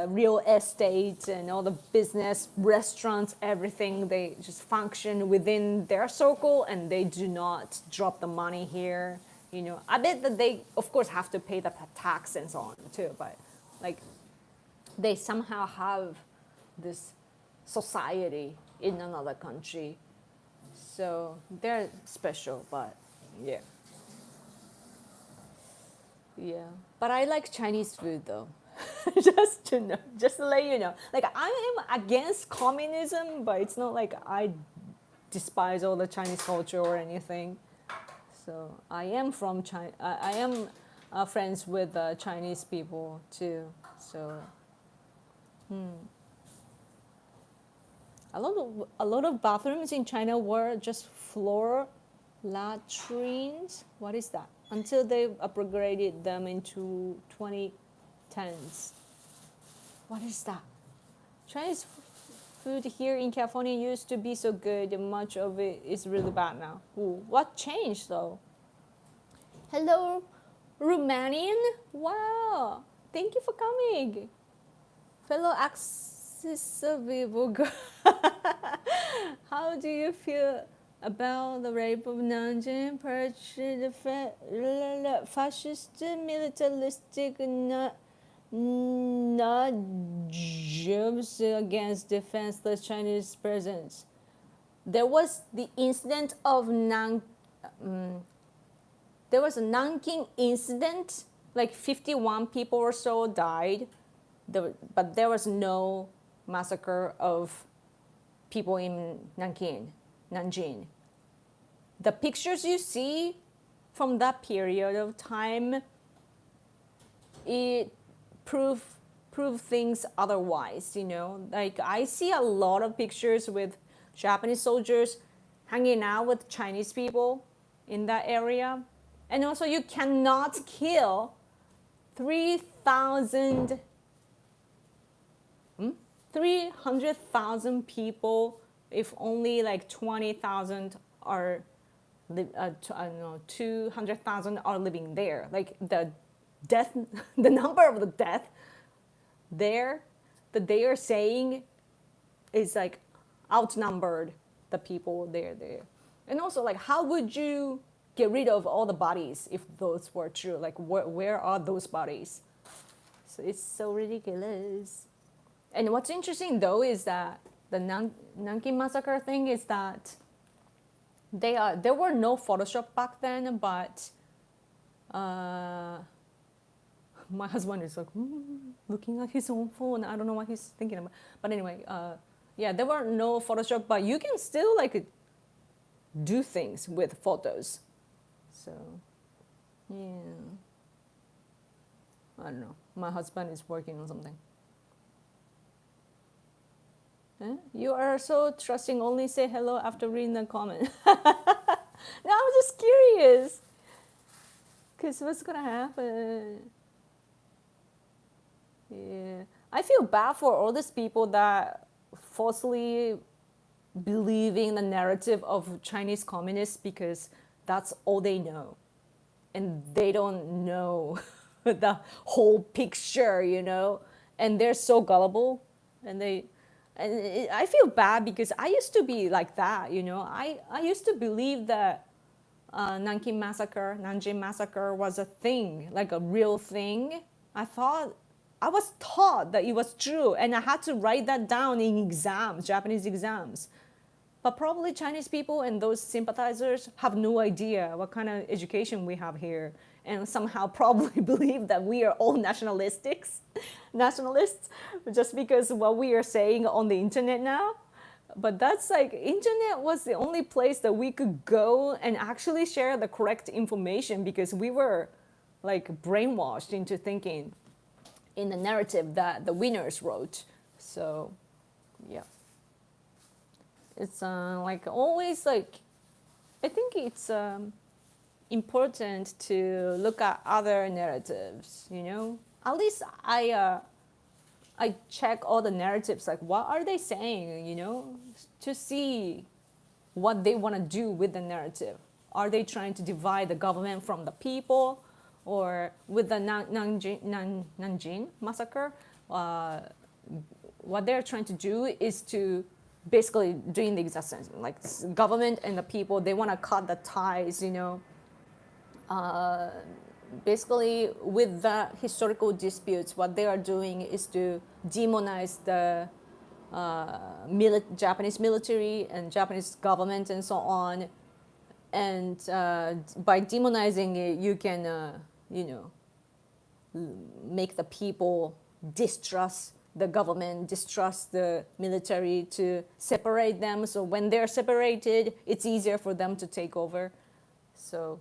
real estate and all the business, restaurants, everything. They just function within their circle, and they do not drop the money here. I bet that they, of course, have to pay the tax and so on too, but like they somehow have this society in another country. So they're special, but yeah. Yeah. But I like Chinese food though. just to let you know. Like I am against communism, but it's not like I despise all the Chinese culture or anything. So I am from China. I am friends with Chinese people too. So a lot of bathrooms in China were just floor latrines. What is that? Until they upgraded them into 2010s. What is that? Chinese food here in California used to be so good, and much of it is really bad now. Ooh, what changed though? Hello, Romanian? Wow, thank you for coming. Fellow accessible girl. How do you feel about the rape of Nanjing, fascist, militaristic nudges against defenseless Chinese presence? There was the incident of there was a Nanking incident, like 51 people or so died, but there was no massacre of people in Nanjing. The pictures you see from that period of time, it prove things otherwise, Like I see a lot of pictures with Japanese soldiers hanging out with Chinese people, in that area. And also you cannot kill 300,000 people if only like 20,000 are, 200,000 are living there. Like the death, the number of the death there that they are saying is like outnumbered the people there. And also, like, how would you get rid of all the bodies if those were true? Like, where are those bodies? So it's so ridiculous. And what's interesting though is that the Nanking massacre thing is that there were no Photoshop back then, but my husband is like looking at his own phone. I don't know what he's thinking about. But anyway, yeah, there were no Photoshop, but you can still like do things with photos. So, yeah. I don't know. My husband is working on something. Huh? You are so trusting, only say hello after reading the comment. No, I'm just curious. Because what's going to happen? Yeah. I feel bad for all these people that falsely believing the narrative of Chinese communists because that's all they know. And they don't know the whole picture, and they're so gullible. I feel bad because I used to be like that, I used to believe that Nanjing massacre was a thing, like a real thing. I was taught that it was true, and I had to write that down in exams, Japanese exams. But probably Chinese people and those sympathizers have no idea what kind of education we have here, and somehow probably believe that we are all nationalists, just because what we are saying on the internet now. But that's like, internet was the only place that we could go and actually share the correct information, because we were like brainwashed into thinking in the narrative that the winners wrote. So, yeah. It's like always like, I think it's important to look at other narratives, At least I check all the narratives, like what are they saying, to see what they want to do with the narrative. Are they trying to divide the government from the people? Or with the Nanjing massacre, what they're trying to do is to basically doing the exact same, like government and the people, they want to cut the ties, basically with the historical disputes, what they are doing is to demonize the Japanese military and Japanese government and so on. And by demonizing it, you can, make the people distrust the government, distrust the military, to separate them. So when they're separated, it's easier for them to take over. So,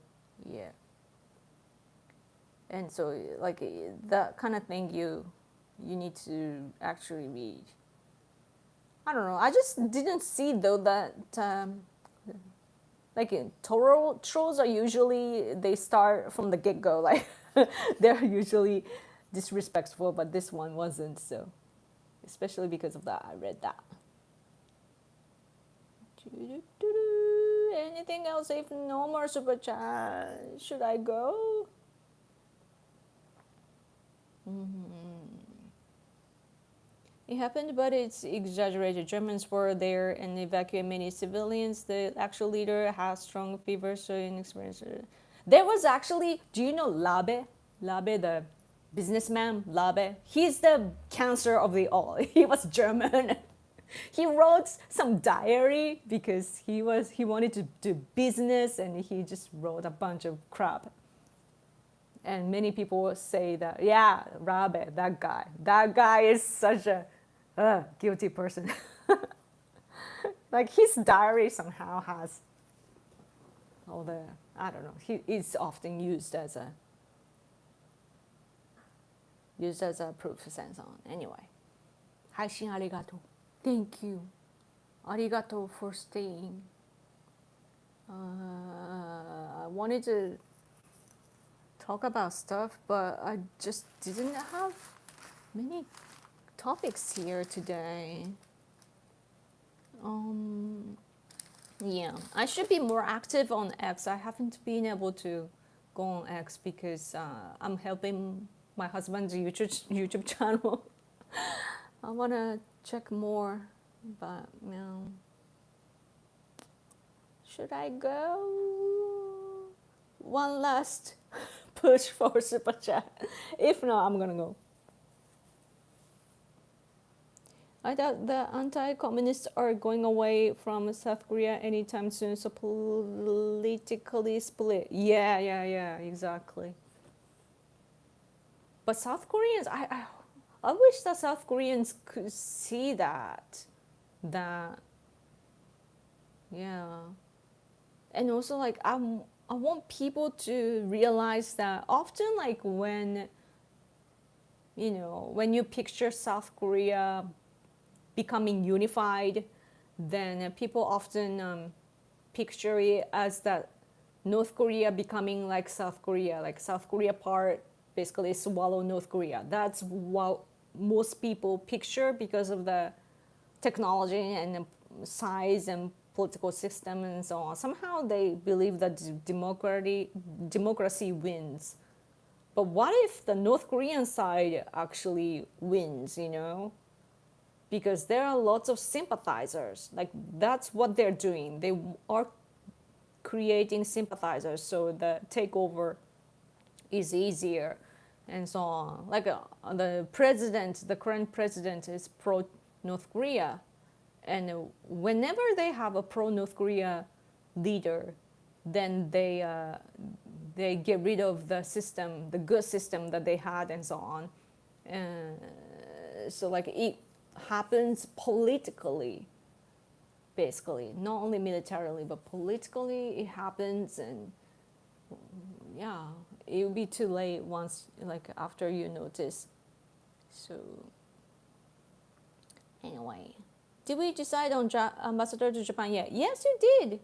yeah. And so, like, that kind of thing you need to actually read. I don't know. I just didn't see, though, that, like, trolls are usually, they start from the get-go. Like, they're usually disrespectful, but this one wasn't, so. Especially because of that, I read that. Anything else? If no more super chat, should I go? It happened, but it's exaggerated. Germans were there and evacuated many civilians. The actual leader has strong fever, so inexperienced. There was actually, do you know Labe? Labe, the businessman, Labe. He's the cancer of the all. He was German. He wrote some diary because he wanted to do business, and he just wrote a bunch of crap. And many people say that, yeah, Rabe, that guy is such a guilty person. Like, his diary somehow has all the, I don't know, he's often used as a proof sense on. Anyway, 配信ありがとう. Thank you. ありがとう for staying. wanted to talk about stuff, but I just didn't have many topics here today. Yeah, I should be more active on X. I haven't been able to go on X because I'm helping my husband's YouTube channel. I want to check more, but should I go? One last push for super chat. If not, I'm gonna go. I doubt the anti-communists are going away from South Korea anytime soon, so politically split. Yeah, exactly. But South Koreans, I wish that South Koreans could see that, yeah. And also, like, I want people to realize that often, like, when you picture South Korea becoming unified, then people often picture it as that North Korea becoming like South Korea part basically swallow North Korea. That's what most people picture because of the technology and the size and political system and so on. Somehow they believe that democracy wins. But what if the North Korean side actually wins, Because there are lots of sympathizers. Like, that's what they're doing. They are creating sympathizers, so the takeover is easier and so on. Like the current president is pro North Korea, and whenever they have a pro North Korea leader, then they get rid of the system, the good system that they had, and so on. So like it happens politically, basically, not only militarily but politically. It happens, and yeah, it will be too late once, like, after you notice. So anyway, did we decide on ambassador to Japan yet? Yes, you did.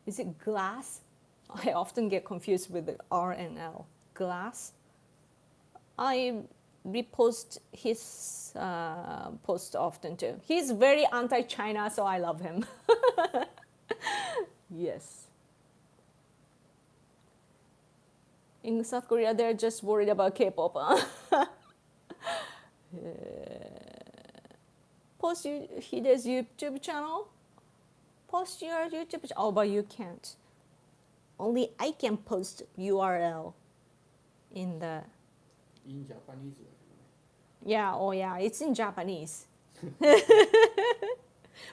Is it Glass? I often get confused with the R and L. Glass. I repost his post often too. He's very anti-China, so I love him. Yes. In South Korea, they're just worried about K-pop. Post Hide's YouTube channel. Post your YouTube channel. Oh, but you can't. Only I can post URL in the. In Japanese. Yeah, oh yeah, it's in Japanese. But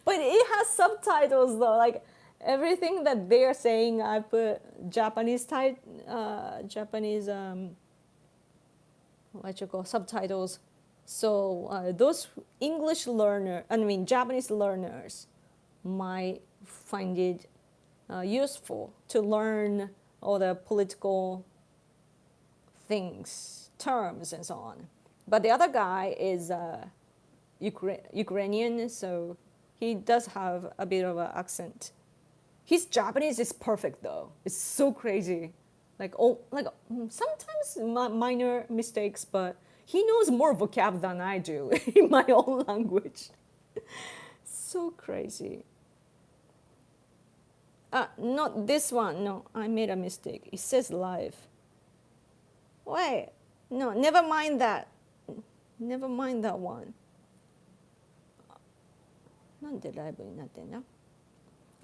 it has subtitles though. Like everything that they're saying, I put Japanese subtitles. So those Japanese learners might find it useful to learn all the political things, terms, and so on. But the other guy is Ukrainian, so he does have a bit of an accent. His Japanese is perfect though. It's so crazy. Sometimes minor mistakes, but he knows more vocab than I do in my own language. So crazy. Not this one. No, I made a mistake. It says live. Wait, no, never mind that. Never mind that one. なんでライブになってんだ？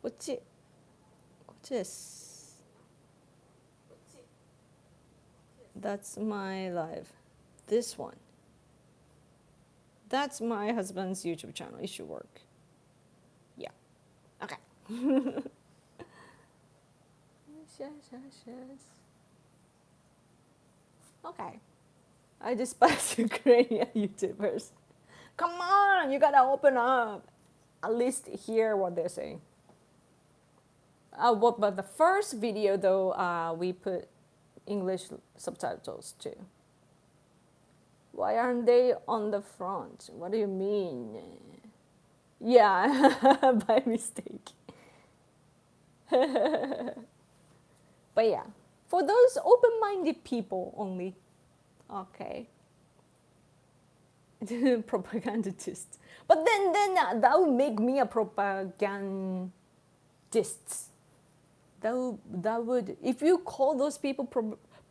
こっちです。That's my live. This one. That's my husband's YouTube channel. It should work. Yeah. Okay. Yes. Okay. I despise Ukrainian YouTubers. Come on, you gotta open up. At least hear what they're saying. But the first video, though, we put English subtitles too. Why aren't they on the front? What do you mean? Yeah, by mistake. But yeah, for those open-minded people only. Okay. Propagandist. But then that would make me a propagandist. That would if you call those people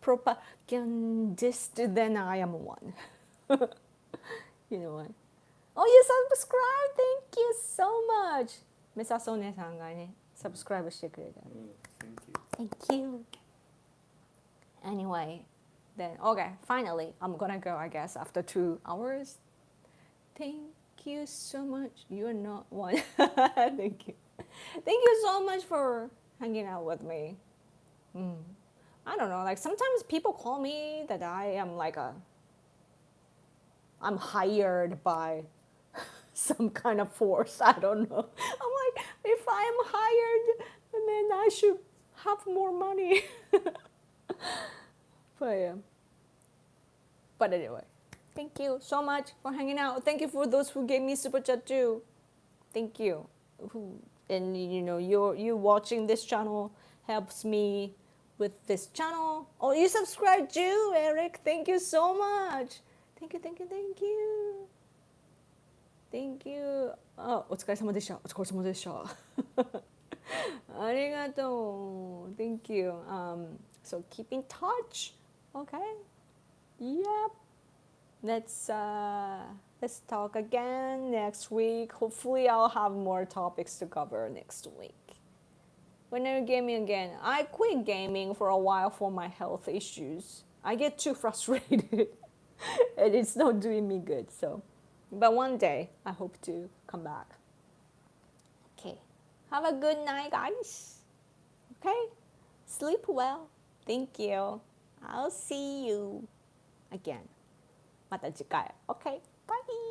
propagandist, then I am one. You know what? Oh, you subscribe! Thank you so much! メサソネさんがね、サブスクライブしてくれた。Thank you. Anyway, then, okay, finally, I'm gonna go, I guess, after 2 hours. Thank you so much. You're not one. Thank you. Thank you so much for hanging out with me. I don't know, like sometimes people call me that I am like I'm hired by some kind of force. I don't know. I'm like, if I'm hired, then I should have more money. But yeah. But anyway, thank you so much for hanging out. Thank you for those who gave me super chat too. Thank you. And you know, you watching this channel helps me with this channel. Oh, you subscribed too, Eric. Thank you so much. Thank you, thank you, thank you. Thank you. あ、お疲れ様でした。お疲れ様でした。ありがとう。Thank you. So keep in touch. Okay. Yep. Let's talk again next week. Hopefully I'll have more topics to cover next week. When are you gaming again? I quit gaming for a while for my health issues. I get too frustrated and it's not doing me good. So, but one day I hope to come back. Okay. Have a good night, guys. Okay. Sleep well. Thank you. I'll see you again. また次回。Okay. Bye.